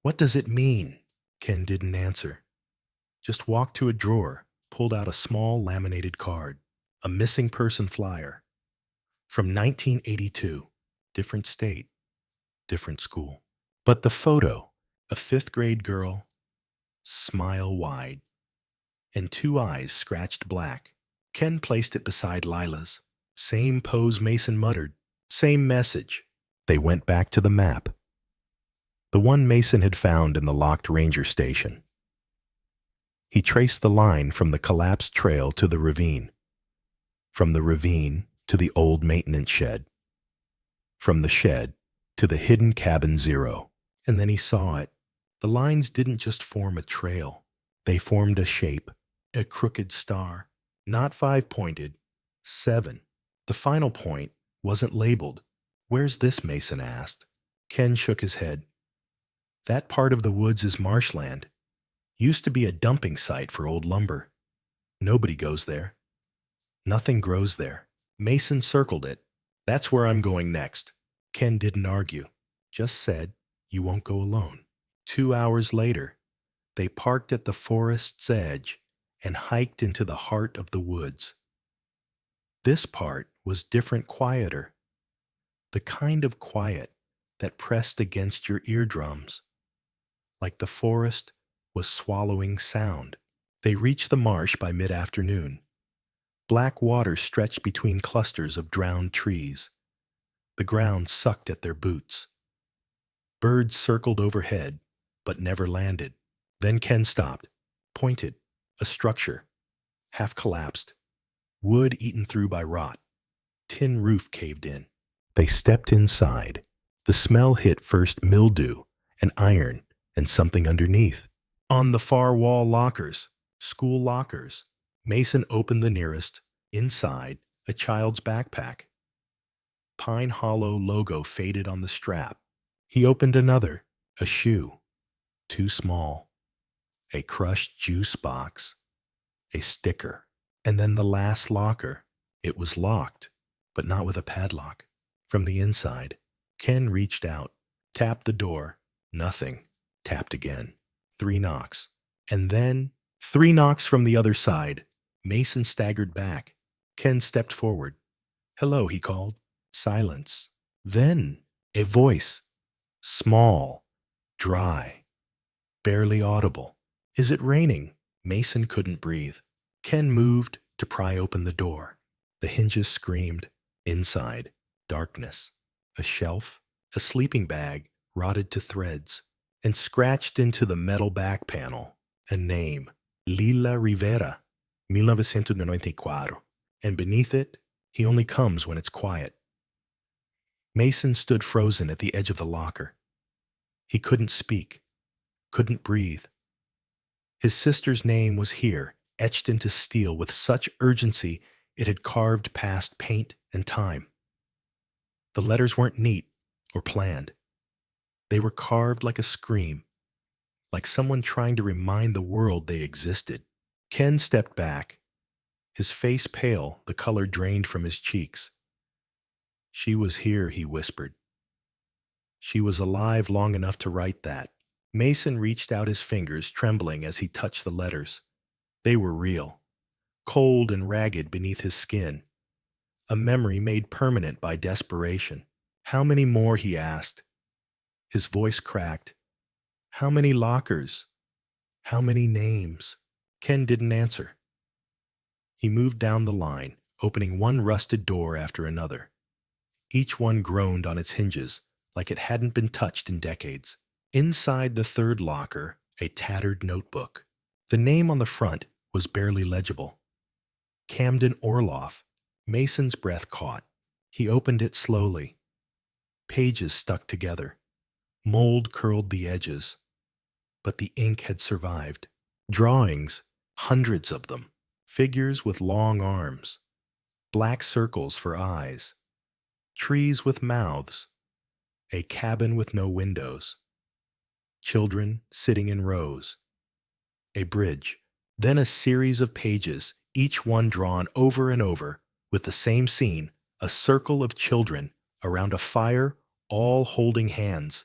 "What does it mean?" Ken didn't answer. Just walked to a drawer, pulled out a small laminated card. A missing person flyer. From 1982. Different state. Different school. But the photo, a 5th grade girl, smile wide, and 2 eyes scratched black. Ken placed it beside Lila's. Same pose, Mason muttered. Same message. They went back to the map. The one Mason had found in the locked ranger station. He traced the line from the collapsed trail to the ravine. From the ravine to the old maintenance shed. From the shed to the hidden cabin 0. And then he saw it. The lines didn't just form a trail. They formed a shape, a crooked star. Not 5-pointed, 7. The final point wasn't labeled. Where's this? Mason asked. Ken shook his head. That part of the woods is marshland. Used to be a dumping site for old lumber. Nobody goes there. Nothing grows there. Mason circled it. That's where I'm going next. Ken didn't argue, just said, you won't go alone. 2 hours later, they parked at the forest's edge and hiked into the heart of the woods. This part was different, quieter. The kind of quiet that pressed against your eardrums, like the forest was swallowing sound. They reached the marsh by mid-afternoon. Black water stretched between clusters of drowned trees. The ground sucked at their boots. Birds circled overhead, but never landed. Then Ken stopped, pointed. A structure, half collapsed, wood eaten through by rot. Tin roof caved in. They stepped inside. The smell hit first mildew and iron and something underneath. On the far wall, lockers, school lockers. Mason opened the nearest. Inside, a child's backpack. Pine Hollow logo faded on the strap. He opened another, a shoe, too small. A crushed juice box, a sticker, and then the last locker. It was locked, but not with a padlock. From the inside, Ken reached out, tapped the door. Nothing. Tapped again. 3 knocks. And then 3 knocks from the other side. Mason staggered back. Ken stepped forward. Hello, he called. Silence. Then a voice. Small, dry, barely audible. Is it raining? Mason couldn't breathe. Ken moved to pry open the door. The hinges screamed. Inside, darkness. A shelf, a sleeping bag, rotted to threads, and scratched into the metal back panel, a name. Lila Rivera, 1994. And beneath it, he only comes when it's quiet. Mason stood frozen at the edge of the locker. He couldn't speak, couldn't breathe. His sister's name was here, etched into steel with such urgency it had carved past paint and time. The letters weren't neat or planned. They were carved like a scream, like someone trying to remind the world they existed. Ken stepped back, his face pale, the color drained from his cheeks. She was here, he whispered. She was alive long enough to write that. Mason reached out his fingers, trembling as he touched the letters. They were real, cold and ragged beneath his skin, a memory made permanent by desperation. How many more? He asked. His voice cracked. How many lockers? How many names? Ken didn't answer. He moved down the line, opening one rusted door after another. Each one groaned on its hinges, like it hadn't been touched in decades. Inside the third locker, a tattered notebook. The name on the front was barely legible. Camden Orloff. Mason's breath caught. He opened it slowly. Pages stuck together. Mold curled the edges. But the ink had survived. Drawings, hundreds of them. Figures with long arms. Black circles for eyes. Trees with mouths. A cabin with no windows. Children sitting in rows. A bridge. Then a series of pages, each one drawn over and over, with the same scene, a circle of children around a fire, all holding hands,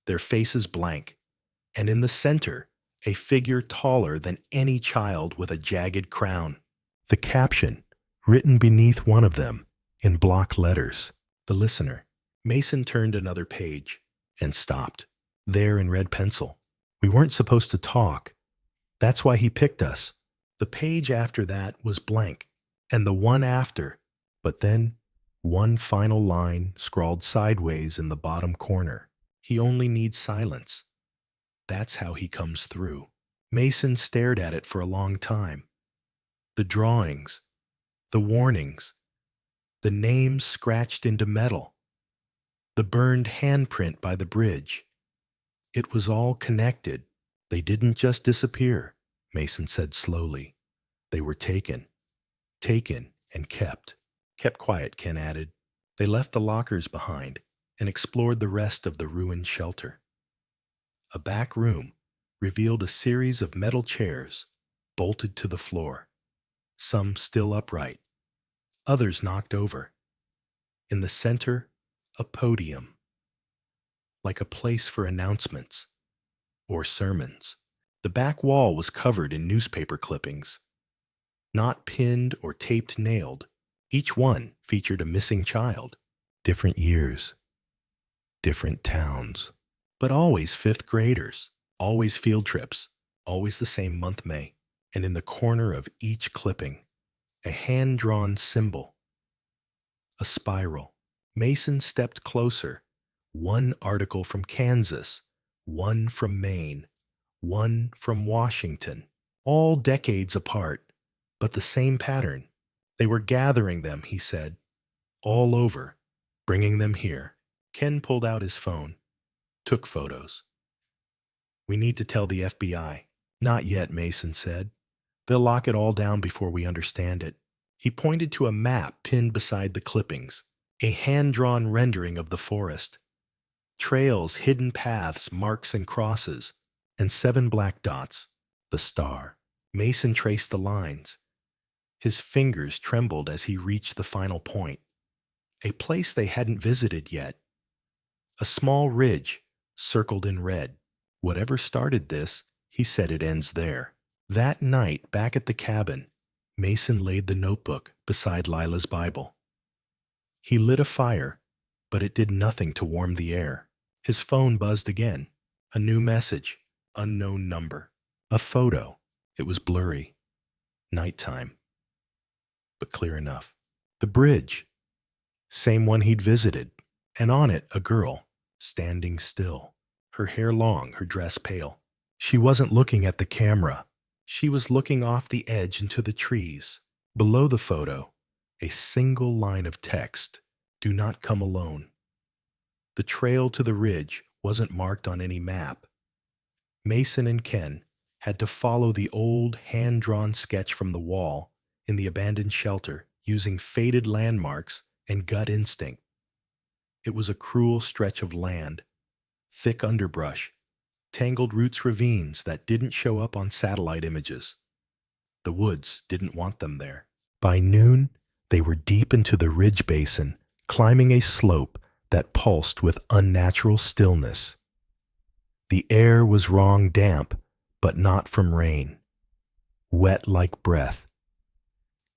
their faces blank, and in the center, a figure taller than any child with a jagged crown. The caption, written beneath one of them, in block letters, the listener. Mason turned another page and stopped. There in red pencil. We weren't supposed to talk. That's why he picked us. The page after that was blank, and the one after, but then one final line scrawled sideways in the bottom corner. He only needs silence. That's how he comes through. Mason stared at it for a long time. The drawings, the warnings, the names scratched into metal, the burned handprint by the bridge. It was all connected. They didn't just disappear, Mason said slowly. They were taken and kept. Kept quiet, Ken added. They left the lockers behind and explored the rest of the ruined shelter. A back room revealed a series of metal chairs bolted to the floor, some still upright, others knocked over. In the center, a podium, like a place for announcements or sermons. The back wall was covered in newspaper clippings, not pinned or taped nailed. Each one featured a missing child. Different years, different towns, but always fifth graders, always field trips, always the same month, May. And in the corner of each clipping, a hand-drawn symbol, a spiral. Mason stepped closer. One article from Kansas, one from Maine, one from Washington, all decades apart, but the same pattern. They were gathering them, he said, all over, bringing them here. Ken pulled out his phone, took photos. We need to tell the FBI. Not yet, Mason said. They'll lock it all down before we understand it. He pointed to a map pinned beside the clippings, a hand-drawn rendering of the forest. Trails, hidden paths, marks and crosses, and 7 black dots, the star. Mason traced the lines. His fingers trembled as he reached the final point, a place they hadn't visited yet. A small ridge, circled in red. Whatever started this, he said it ends there. That night, back at the cabin, Mason laid the notebook beside Lila's Bible. He lit a fire, but it did nothing to warm the air. His phone buzzed again. A new message, unknown number. A photo. It was blurry. Nighttime. But clear enough. The bridge. Same one he'd visited. And on it, a girl, standing still. Her hair long, her dress pale. She wasn't looking at the camera. She was looking off the edge into the trees. Below the photo, a single line of text. Do not come alone. The trail to the ridge wasn't marked on any map. Mason and Ken had to follow the old hand-drawn sketch from the wall in the abandoned shelter using faded landmarks and gut instinct. It was a cruel stretch of land, thick underbrush, tangled roots, ravines that didn't show up on satellite images. The woods didn't want them there. By noon, they were deep into the ridge basin, climbing a slope that pulsed with unnatural stillness. The air was wrong damp, but not from rain. Wet like breath.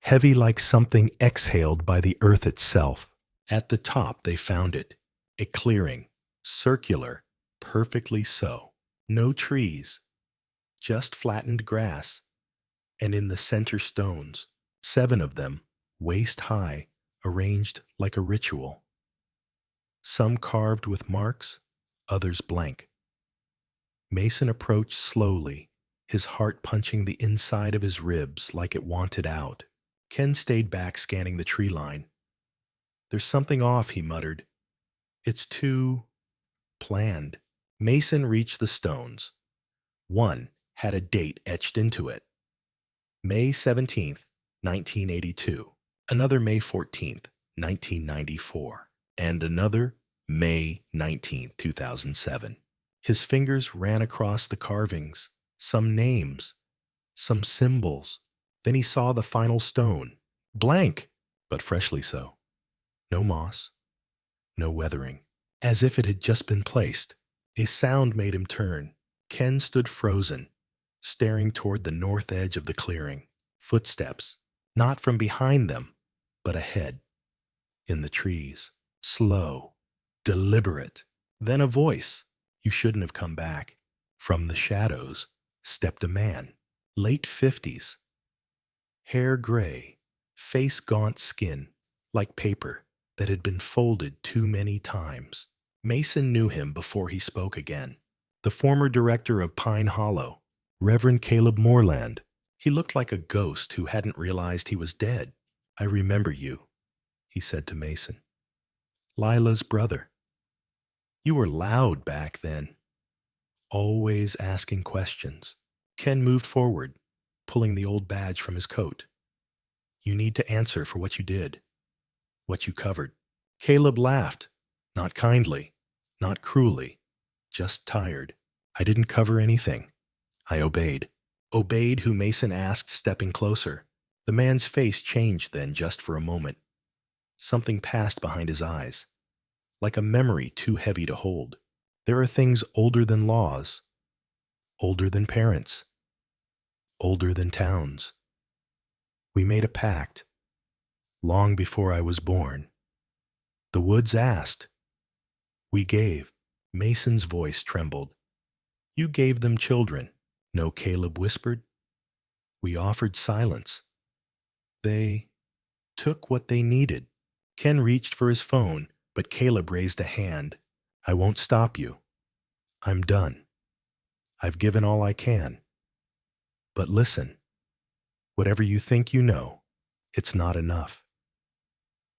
Heavy like something exhaled by the earth itself. At the top they found it, a clearing, circular, perfectly so. No trees, just flattened grass, and in the center stones, 7 of them, waist high, arranged like a ritual. Some carved with marks, others blank. Mason approached slowly, his heart punching the inside of his ribs like it wanted out. Ken stayed back scanning the tree line. There's something off, he muttered. It's too planned. Mason reached the stones. One had a date etched into it. May 17th, 1982. Another May 14th, 1994. And another May 19th, 2007. His fingers ran across the carvings, some names, some symbols. Then he saw the final stone. Blank, but freshly so. No moss, no weathering. As if it had just been placed. A sound made him turn. Ken stood frozen, staring toward the north edge of the clearing. Footsteps, not from behind them, but ahead, in the trees. Slow, deliberate. Then a voice. You shouldn't have come back. From the shadows stepped a man, late 50s. Hair gray, face gaunt skin, like paper that had been folded too many times. Mason knew him before he spoke again. The former director of Pine Hollow, Reverend Caleb Moreland. He looked like a ghost who hadn't realized he was dead. I remember you, he said to Mason. Lila's brother. You were loud back then, always asking questions. Ken moved forward, pulling the old badge from his coat. You need to answer for what you did. What you covered. Caleb laughed. Not kindly, not cruelly, just tired. I didn't cover anything. I obeyed. Obeyed who Mason asked, stepping closer. The man's face changed then just for a moment. Something passed behind his eyes, like a memory too heavy to hold. There are things older than laws, older than parents, older than towns. We made a pact, long before I was born. The woods asked. We gave. Mason's voice trembled. You gave them children. No, Caleb whispered. We offered silence. They took what they needed. Ken reached for his phone, but Caleb raised a hand. I won't stop you. I'm done. I've given all I can. But listen, whatever you think you know, it's not enough.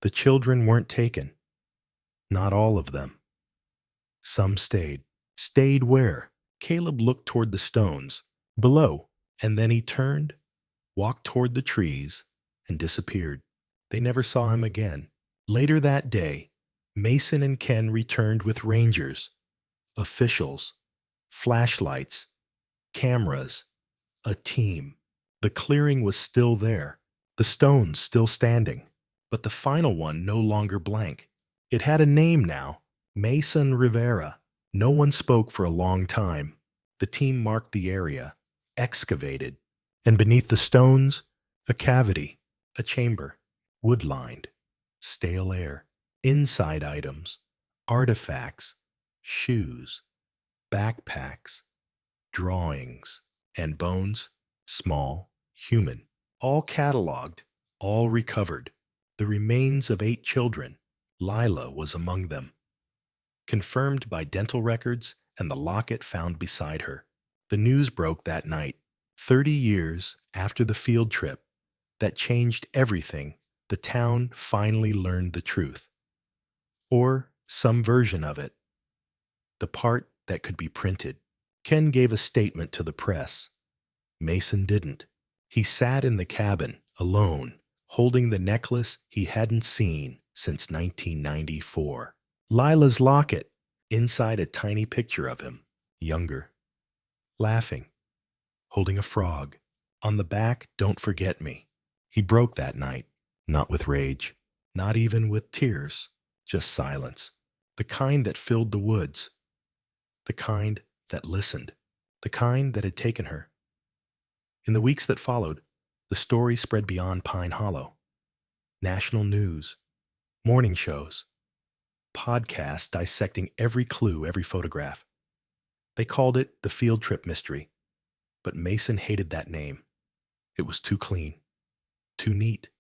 The children weren't taken. Not all of them. Some stayed. Stayed where? Caleb looked toward the stones, below, and then he turned, walked toward the trees, and disappeared. They never saw him again. Later that day, Mason and Ken returned with rangers, officials, flashlights, cameras, a team. The clearing was still there, the stones still standing, but the final one no longer blank. It had a name now, Mason Rivera. No one spoke for a long time. The team marked the area, excavated, and beneath the stones, a cavity, a chamber, wood-lined, stale air, inside items, artifacts, shoes, backpacks, drawings, and bones, small, human, all cataloged, all recovered. The remains of 8 children. Lila was among them, confirmed by dental records and the locket found beside her. The news broke that night, 30 years after the field trip that changed everything. The town finally learned the truth, or some version of it, the part that could be printed. Ken gave a statement to the press. Mason didn't. He sat in the cabin, alone, holding the necklace he hadn't seen since 1994. Lila's locket, inside a tiny picture of him, younger, laughing, holding a frog. On the back, "Don't forget me." He broke that night, not with rage, not even with tears, just silence. The kind that filled the woods, the kind that listened, the kind that had taken her. In the weeks that followed, the story spread beyond Pine Hollow. National news, morning shows, podcasts dissecting every clue, every photograph. They called it the field trip mystery, but Mason hated that name. It was too clean, too neat,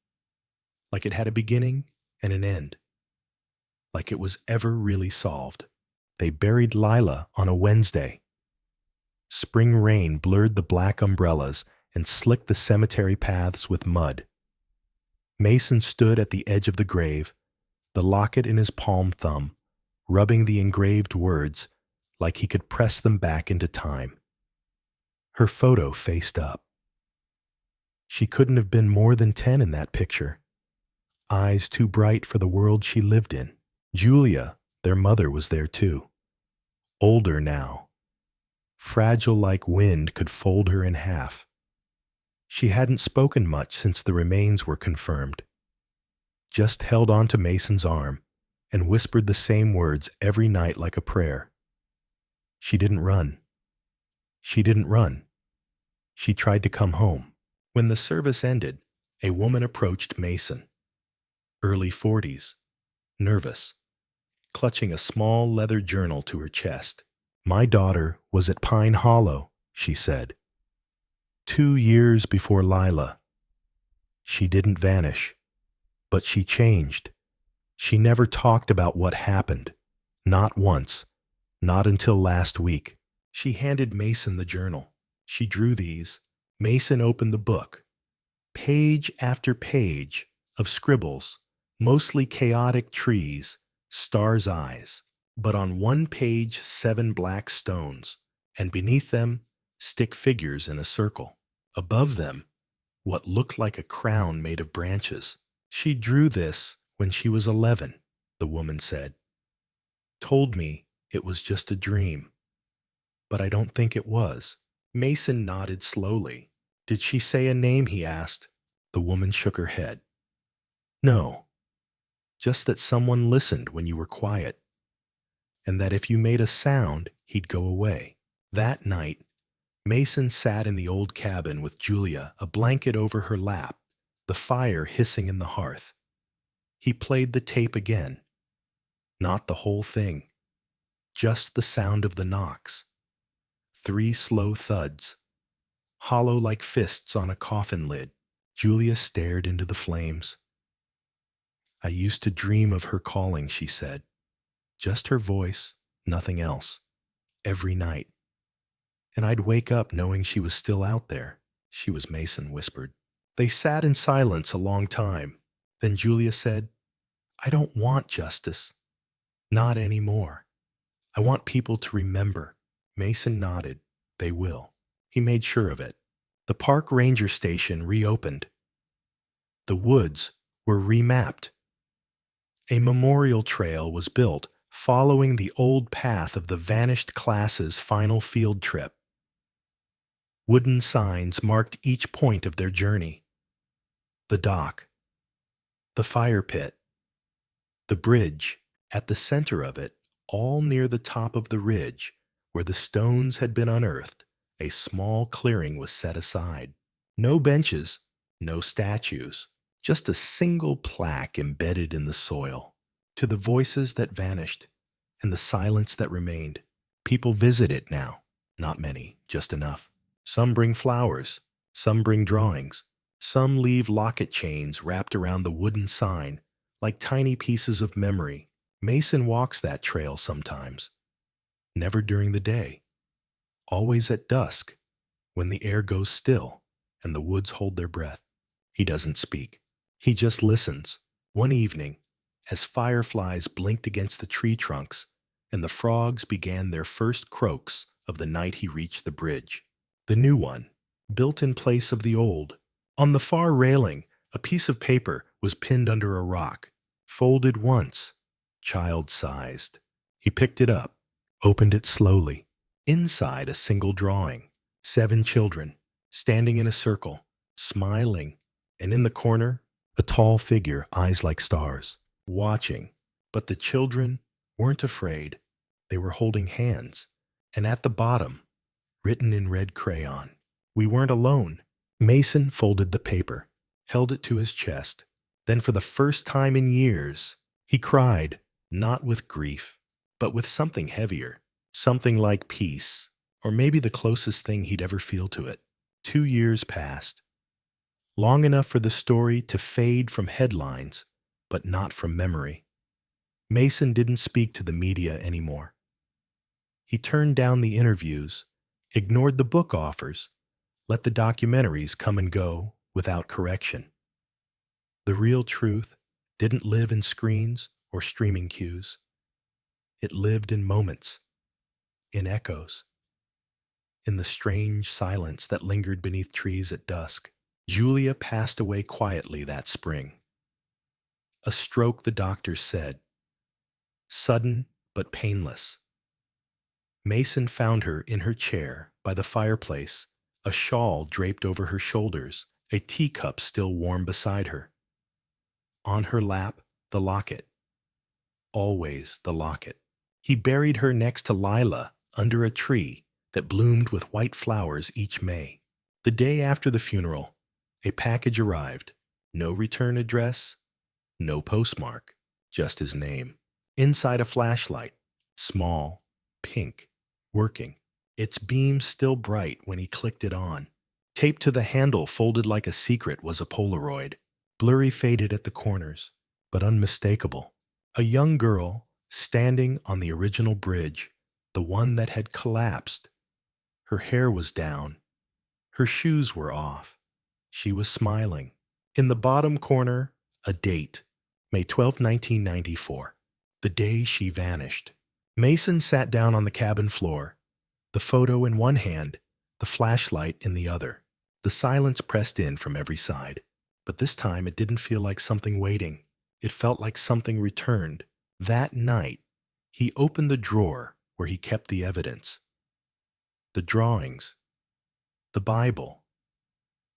like it had a beginning and an end, like it was ever really solved. They buried Lila on a Wednesday. Spring rain blurred the black umbrellas and slicked the cemetery paths with mud. Mason stood at the edge of the grave, the locket in his palm thumb, rubbing the engraved words like he could press them back into time. Her photo faced up. She couldn't have been more than 10 in that picture. Eyes too bright for the world she lived in. Julia, their mother, was there too. Older now. Fragile like wind could fold her in half. She hadn't spoken much since the remains were confirmed. Just held on to Mason's arm and whispered the same words every night like a prayer. She didn't run. She didn't run. She tried to come home. When the service ended, a woman approached Mason. Early 40s, nervous, clutching a small leather journal to her chest. My daughter was at Pine Hollow, she said. 2 years before Lila. She didn't vanish, but she changed. She never talked about what happened. Not once. Not until last week. She handed Mason the journal. She drew these. Mason opened the book. Page after page of scribbles, mostly chaotic trees, stars' eyes. But on one page 7 black stones, and beneath them stick figures in a circle. Above them, what looked like a crown made of branches. She drew this When she was 11, the woman said. Told me it was just a dream, but I don't think it was. Mason nodded slowly. Did she say a name, he asked. The woman shook her head. No, just that someone listened when you were quiet, and that if you made a sound, he'd go away. That night, Mason sat in the old cabin with Julia, a blanket over her lap, the fire hissing in the hearth. He played the tape again. Not the whole thing, just the sound of the knocks. 3 slow thuds, hollow like fists on a coffin lid. Julia stared into the flames. I used to dream of her calling, she said. Just her voice, nothing else. Every night. And I'd wake up knowing she was still out there. She was, Mason whispered. They sat in silence a long time. Then Julia said, I don't want justice. Not anymore. I want people to remember. Mason nodded. They will. He made sure of it. The park ranger station reopened. The woods were remapped. A memorial trail was built following the old path of the vanished class's final field trip. Wooden signs marked each point of their journey. The dock, the fire pit, the bridge, at the center of it, all near the top of the ridge, where the stones had been unearthed, a small clearing was set aside. No benches, no statues, just a single plaque embedded in the soil. To the voices that vanished and the silence that remained, people visit it now. Not many, just enough. Some bring flowers, some bring drawings, some leave locket chains wrapped around the wooden sign like tiny pieces of memory. Mason walks that trail sometimes. Never during the day. Always at dusk, when the air goes still and the woods hold their breath. He doesn't speak. He just listens. One evening, as fireflies blinked against the tree trunks and the frogs began their first croaks of the night he reached the bridge. The new one, built in place of the old. On the far railing, a piece of paper was pinned under a rock, folded once, child-sized. He picked it up, opened it slowly. Inside, a single drawing. 7 children, standing in a circle, smiling, and in the corner, a tall figure, eyes like stars, watching. But the children weren't afraid. They were holding hands, and at the bottom, written in red crayon, we weren't alone. Mason folded the paper, held it to his chest. Then for the first time in years, he cried, not with grief, but with something heavier, something like peace, or maybe the closest thing he'd ever feel to it. 2 years passed, long enough for the story to fade from headlines, but not from memory. Mason didn't speak to the media anymore. He turned down the interviews, ignored the book offers, let the documentaries come and go without correction. The real truth didn't live in screens or streaming queues. It lived in moments, in echoes, in the strange silence that lingered beneath trees at dusk. Julia passed away quietly that spring. A stroke, the doctors said, sudden but painless. Mason found her in her chair by the fireplace, a shawl draped over her shoulders, a teacup still warm beside her. On her lap, the locket. Always the locket. He buried her next to Lila under a tree that bloomed with white flowers each May. The day after the funeral, a package arrived. No return address, no postmark, just his name. Inside, a flashlight, small, pink, working. Its beam still bright when he clicked it on. Taped to the handle, folded like a secret, was a Polaroid. Blurry, faded at the corners, but unmistakable. A young girl standing on the original bridge, the one that had collapsed. Her hair was down. Her shoes were off. She was smiling. In the bottom corner, a date, May 12, 1994, the day she vanished. Mason sat down on the cabin floor, the photo in one hand, the flashlight in the other. The silence pressed in from every side, but this time it didn't feel like something waiting. It felt like something returned. That night, he opened the drawer where he kept the evidence, the drawings, the Bible,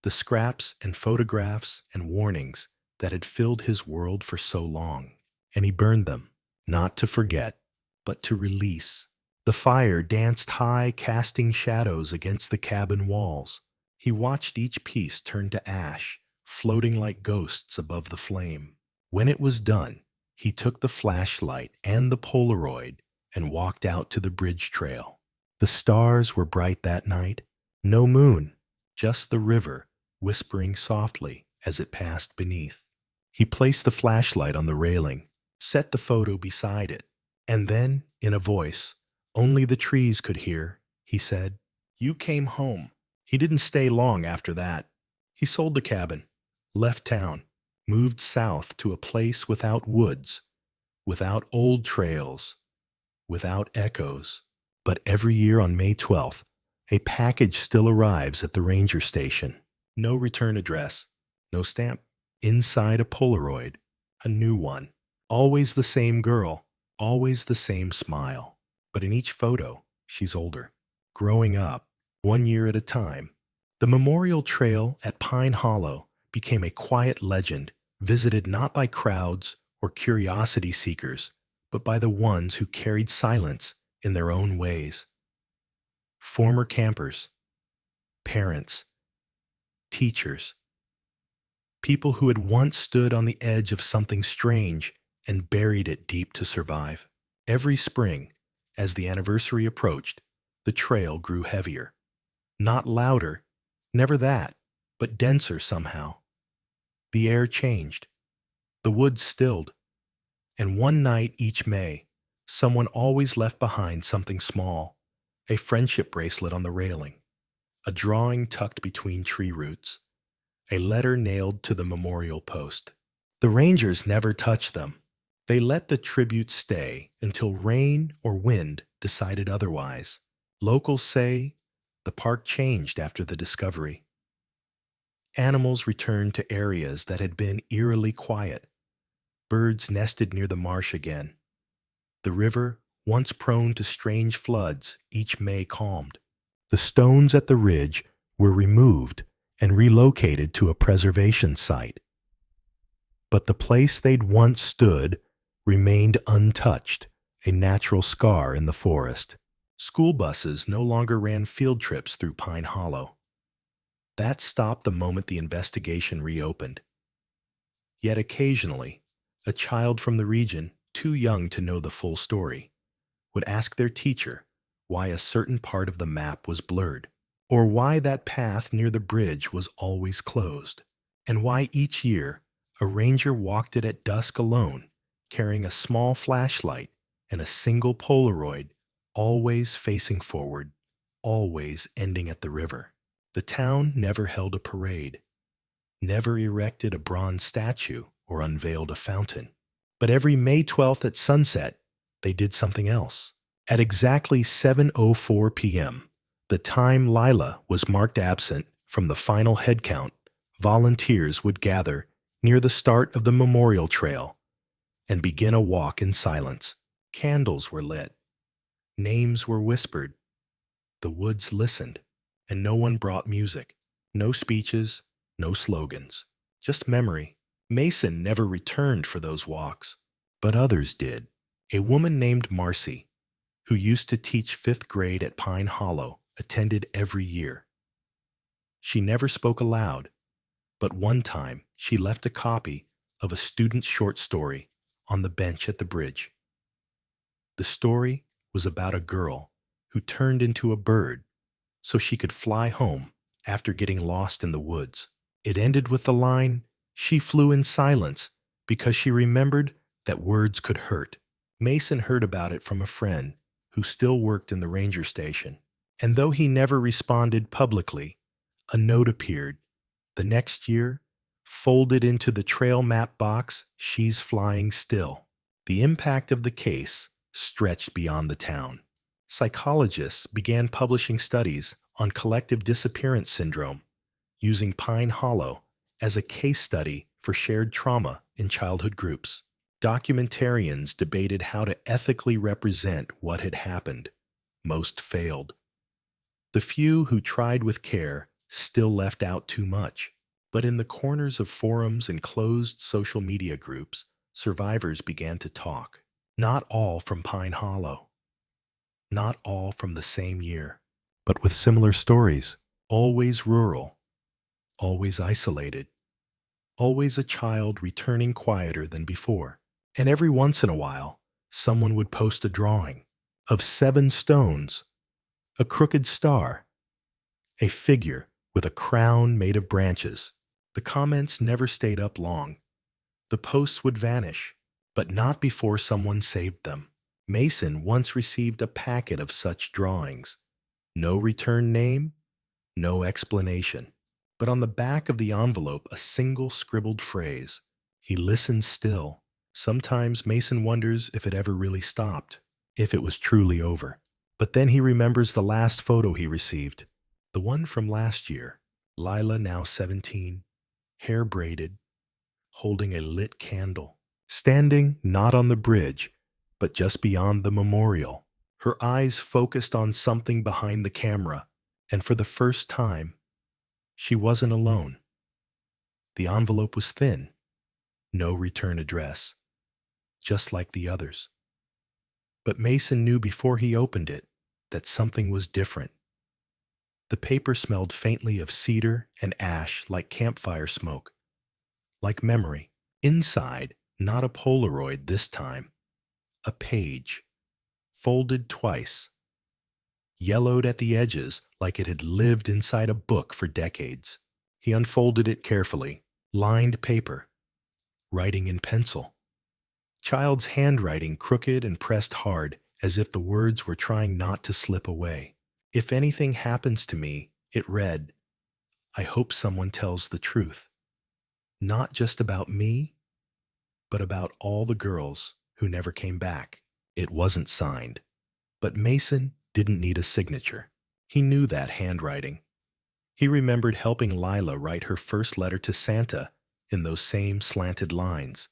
the scraps and photographs and warnings that had filled his world for so long. And he burned them, not to forget, but to release. The fire danced high, casting shadows against the cabin walls. He watched each piece turn to ash, floating like ghosts above the flame. When it was done, he took the flashlight and the Polaroid and walked out to the bridge trail. The stars were bright that night. No moon, just the river whispering softly as it passed beneath. He placed the flashlight on the railing, set the photo beside it, and then, in a voice only the trees could hear, he said, "You came home." He didn't stay long after that. He sold the cabin, left town, moved south to a place without woods, without old trails, without echoes. But every year on May 12th, a package still arrives at the ranger station. No return address, no stamp. Inside a Polaroid, a new one. Always the same girl, always the same smile. But in each photo, she's older, growing up, 1 year at a time. The memorial trail at Pine Hollow became a quiet legend, visited not by crowds or curiosity seekers, but by the ones who carried silence in their own ways. Former campers, parents, teachers, people who had once stood on the edge of something strange and buried it deep to survive. Every spring, as the anniversary approached, the trail grew heavier. Not louder, never that, but denser somehow. The air changed. The woods stilled. And one night each May, someone always left behind something small, a friendship bracelet on the railing, a drawing tucked between tree roots, a letter nailed to the memorial post. The rangers never touched them. They let the tribute stay until rain or wind decided otherwise. Locals say the park changed after the discovery. Animals returned to areas that had been eerily quiet. Birds nested near the marsh again. The river, once prone to strange floods, each May calmed. The stones at the ridge were removed and relocated to a preservation site. But the place they'd once stood remained untouched, a natural scar in the forest. School buses no longer ran field trips through Pine Hollow. That stopped the moment the investigation reopened. Yet occasionally, a child from the region, too young to know the full story, would ask their teacher why a certain part of the map was blurred, or why that path near the bridge was always closed, and why each year a ranger walked it at dusk alone, carrying a small flashlight and a single Polaroid, always facing forward, always ending at the river. The town never held a parade, never erected a bronze statue or unveiled a fountain. But every May 12th at sunset, they did something else. At exactly 7:04 p.m., the time Lila was marked absent from the final head count, volunteers would gather near the start of the memorial trail and begin a walk in silence. Candles were lit. Names were whispered. The woods listened, and no one brought music. No speeches, no slogans. Just memory. Mason never returned for those walks, but others did. A woman named Marcy, who used to teach 5th grade at Pine Hollow, attended every year. She never spoke aloud, but one time she left a copy of a student's short story on the bench at the bridge. The story was about a girl who turned into a bird so she could fly home after getting lost in the woods. It ended with the line, "She flew in silence because she remembered that words could hurt." Mason heard about it from a friend who still worked in the ranger station, and though he never responded publicly, a note appeared the next year, folded into the trail map box, "She's flying still." The impact of the case stretched beyond the town. Psychologists began publishing studies on collective disappearance syndrome, using Pine Hollow as a case study for shared trauma in childhood groups. Documentarians debated how to ethically represent what had happened. Most failed. The few who tried with care still left out too much. But in the corners of forums and closed social media groups, survivors began to talk. Not all from Pine Hollow. Not all from the same year. But with similar stories. Always rural. Always isolated. Always a child returning quieter than before. And every once in a while, someone would post a drawing of 7 stones, a crooked star, a figure with a crown made of branches. The comments never stayed up long. The posts would vanish, but not before someone saved them. Mason once received a packet of such drawings. No return name, no explanation. But on the back of the envelope, a single scribbled phrase. He listened still. Sometimes Mason wonders if it ever really stopped, if it was truly over. But then he remembers the last photo he received, the one from last year. Lila, now 17, hair braided, holding a lit candle, standing not on the bridge, but just beyond the memorial, her eyes focused on something behind the camera, and for the first time, she wasn't alone. The envelope was thin, no return address, just like the others. But Mason knew before he opened it that something was different. The paper smelled faintly of cedar and ash, like campfire smoke, like memory. Inside, not a Polaroid this time, a page, folded twice, yellowed at the edges like it had lived inside a book for decades. He unfolded it carefully. Lined paper, writing in pencil. Child's handwriting crooked and pressed hard, as if the words were trying not to slip away. If anything happens to me, it read, I hope someone tells the truth. Not just about me, but about all the girls who never came back. It wasn't signed. But Mason didn't need a signature. He knew that handwriting. He remembered helping Lila write her first letter to Santa in those same slanted lines.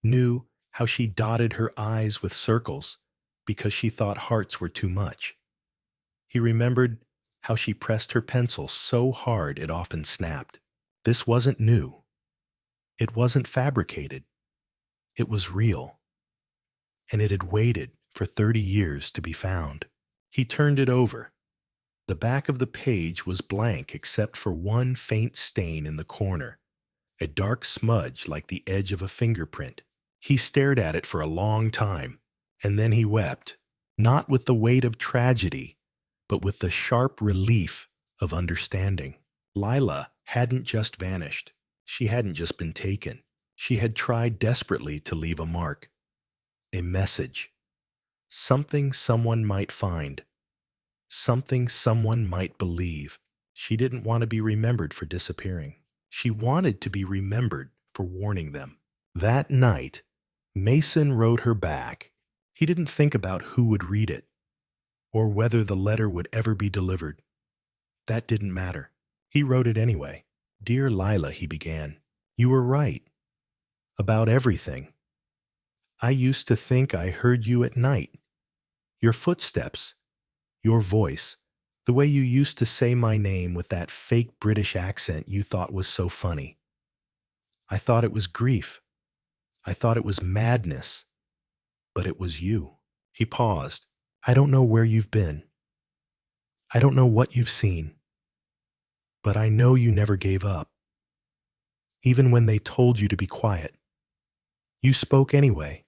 Knew how she dotted her eyes with circles because she thought hearts were too much. He remembered how she pressed her pencil so hard it often snapped. This wasn't new. It wasn't fabricated. It was real. And it had waited for 30 years to be found. He turned it over. The back of the page was blank except for one faint stain in the corner, a dark smudge like the edge of a fingerprint. He stared at it for a long time, and then he wept, not with the weight of tragedy, but with the sharp relief of understanding. Lila hadn't just vanished. She hadn't just been taken. She had tried desperately to leave a mark, a message, something someone might find, something someone might believe. She didn't want to be remembered for disappearing. She wanted to be remembered for warning them. That night, Mason wrote her back. He didn't think about who would read it, or whether the letter would ever be delivered. That didn't matter. He wrote it anyway. Dear Lila, he began, you were right. About everything. I used to think I heard you at night. Your footsteps, your voice, the way you used to say my name with that fake British accent you thought was so funny. I thought it was grief. I thought it was madness. But it was you. He paused. I don't know where you've been. I don't know what you've seen. But I know you never gave up. Even when they told you to be quiet. You spoke anyway.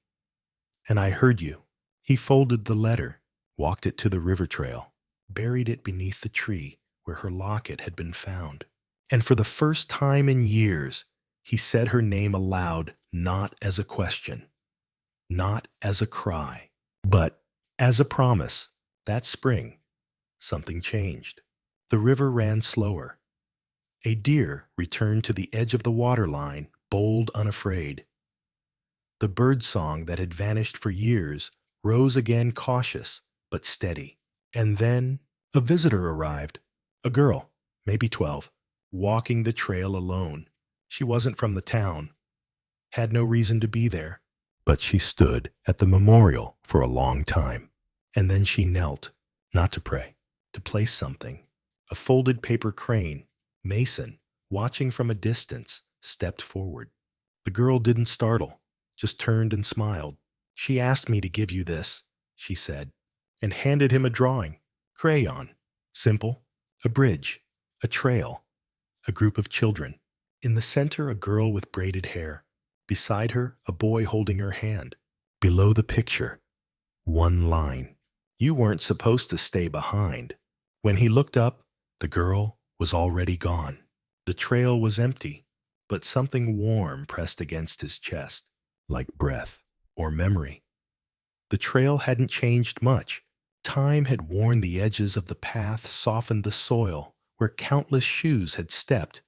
And I heard you. He folded the letter, walked it to the river trail, buried it beneath the tree where her locket had been found. And for the first time in years, he said her name aloud, not as a question, not as a cry, but as a promise. That spring, something changed. The river ran slower. A deer returned to the edge of the water line, bold, unafraid. The bird song that had vanished for years rose again, cautious but steady. And then a visitor arrived, a girl, maybe 12, walking the trail alone. She wasn't from the town, had no reason to be there, but she stood at the memorial for a long time. And then she knelt, not to pray, to place something. A folded paper crane. Mason, watching from a distance, stepped forward. The girl didn't startle, just turned and smiled. She asked me to give you this, she said, and handed him a drawing. Crayon. Simple. A bridge. A trail. A group of children. In the center, a girl with braided hair. Beside her, a boy holding her hand. Below the picture, one line. You weren't supposed to stay behind. When he looked up, the girl was already gone. The trail was empty, but something warm pressed against his chest, like breath or memory. The trail hadn't changed much. Time had worn the edges of the path, softened the soil where countless shoes had stepped,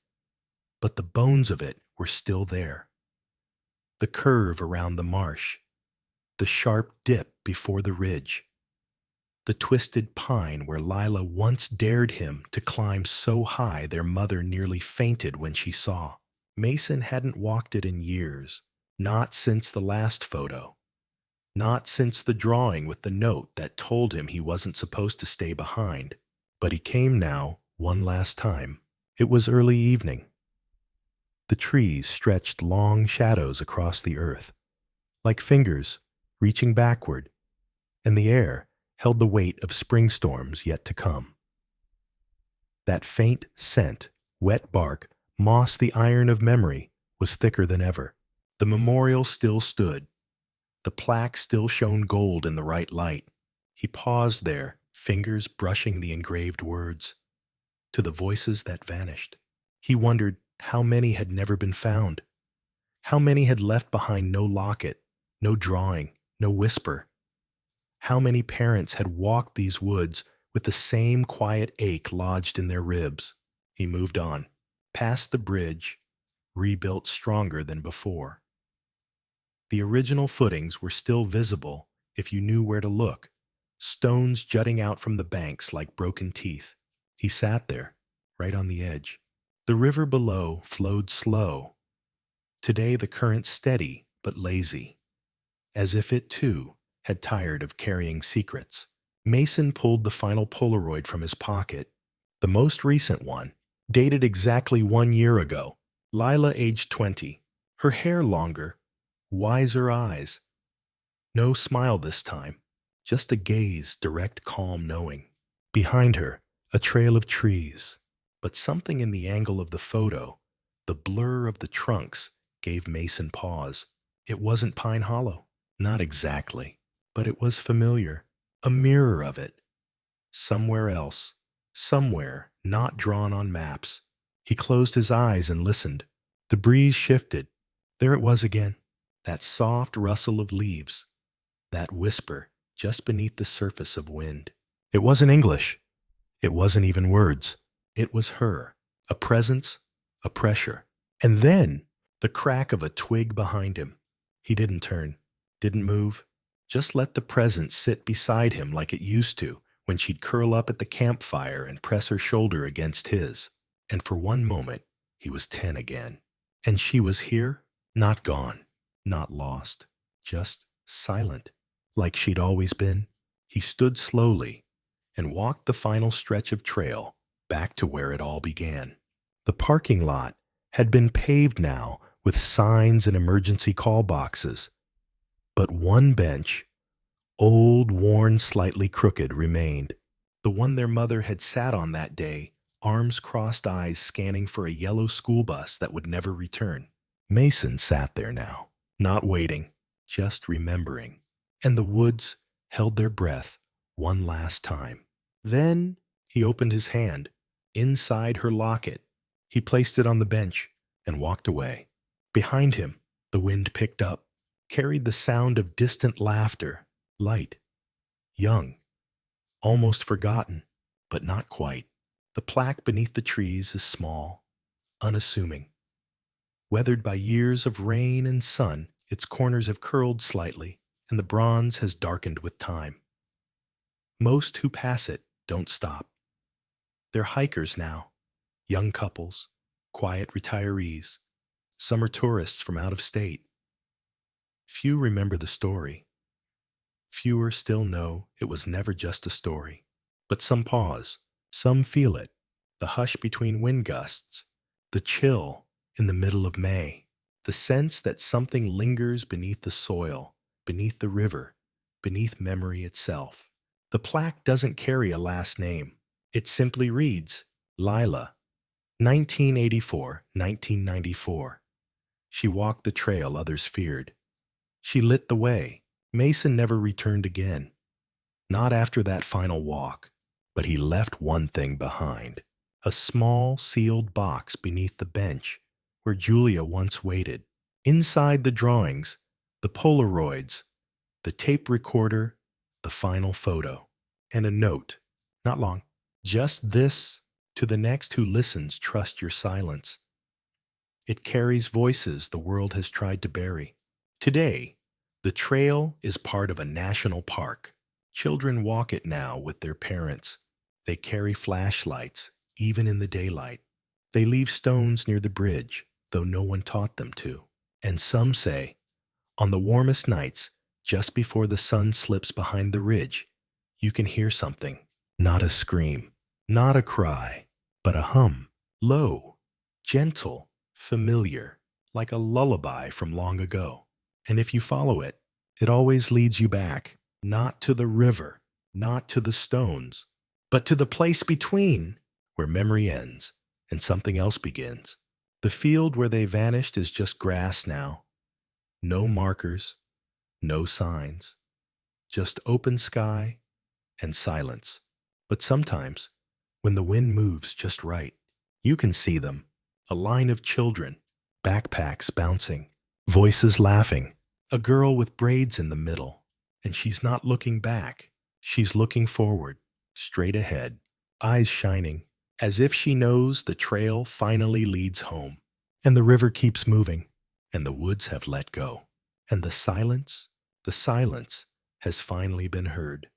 but the bones of it were still there. The curve around the marsh, the sharp dip before the ridge, the twisted pine where Lila once dared him to climb so high their mother nearly fainted when she saw. Mason hadn't walked it in years, not since the last photo, not since the drawing with the note that told him he wasn't supposed to stay behind. But he came now, one last time. It was early evening. The trees stretched long shadows across the earth, like fingers reaching backward, and the air held the weight of spring storms yet to come. That faint scent, wet bark, moss, the iron of memory, was thicker than ever. The memorial still stood. The plaque still shone gold in the right light. He paused there, fingers brushing the engraved words. To the voices that vanished, he wondered how many had never been found. How many had left behind no locket, no drawing, no whisper. How many parents had walked these woods with the same quiet ache lodged in their ribs. He moved on, past the bridge, rebuilt stronger than before. The original footings were still visible if you knew where to look, stones jutting out from the banks like broken teeth. He sat there, right on the edge. The river below flowed slow. Today the current steady but lazy, as if it too had tired of carrying secrets. Mason pulled the final Polaroid from his pocket, the most recent one, dated exactly 1 year ago. Lila, aged 20, her hair longer, wiser eyes. No smile this time, just a gaze, direct, calm, knowing. Behind her, a trail of trees, but something in the angle of the photo, the blur of the trunks, gave Mason pause. It wasn't Pine Hollow, not exactly, but it was familiar, a mirror of it. Somewhere else, somewhere not drawn on maps. He closed his eyes and listened. The breeze shifted. There it was again, that soft rustle of leaves, that whisper just beneath the surface of wind. It wasn't English. It wasn't even words. It was her, a presence, a pressure. And then the crack of a twig behind him. He didn't turn, didn't move, just let the presence sit beside him like it used to when she'd curl up at the campfire and press her shoulder against his. And for one moment, he was 10 again. And she was here, not gone, not lost, just silent, like she'd always been. He stood slowly and walked the final stretch of trail back to where it all began. The parking lot had been paved now with signs and emergency call boxes, but one bench, old, worn, slightly crooked, remained. The one their mother had sat on that day, arms crossed, eyes scanning for a yellow school bus that would never return. Mason sat there now, not waiting, just remembering. And the woods held their breath one last time. Then he opened his hand. Inside her locket, he placed it on the bench and walked away. Behind him, the wind picked up, carried the sound of distant laughter, light, young, almost forgotten, but not quite. The plaque beneath the trees is small, unassuming. Weathered by years of rain and sun, its corners have curled slightly, and the bronze has darkened with time. Most who pass it don't stop. They're hikers now, young couples, quiet retirees, Some are tourists from out of state. Few remember the story. Fewer still know it was never just a story. But some pause. Some feel it. The hush between wind gusts. The chill in the middle of May. The sense that something lingers beneath the soil, beneath the river, beneath memory itself. The plaque doesn't carry a last name. It simply reads, Lila, 1984, 1994. She walked the trail others feared. She lit the way. Mason never returned again. Not after that final walk, but he left one thing behind. A small, sealed box beneath the bench where Julia once waited. Inside the drawings, the Polaroids, the tape recorder, the final photo, and a note. Not long. Just this: to the next who listens, trust your silence. It carries voices the world has tried to bury. Today, the trail is part of a national park. Children walk it now with their parents. They carry flashlights, even in the daylight. They leave stones near the bridge, though no one taught them to. And some say, on the warmest nights, just before the sun slips behind the ridge, you can hear something. Not a scream, not a cry, but a hum. Low, gentle, familiar, like a lullaby from long ago. And if you follow it, it always leads you back, not to the river, not to the stones, but to the place between, where memory ends and something else begins. The field where they vanished is just grass now. No markers, no signs, just open sky and silence. But sometimes, when the wind moves just right, you can see them. A line of children, backpacks bouncing, voices laughing, a girl with braids in the middle. And she's not looking back. She's looking forward, straight ahead, eyes shining, as if she knows the trail finally leads home. And the river keeps moving, and the woods have let go. And the silence has finally been heard.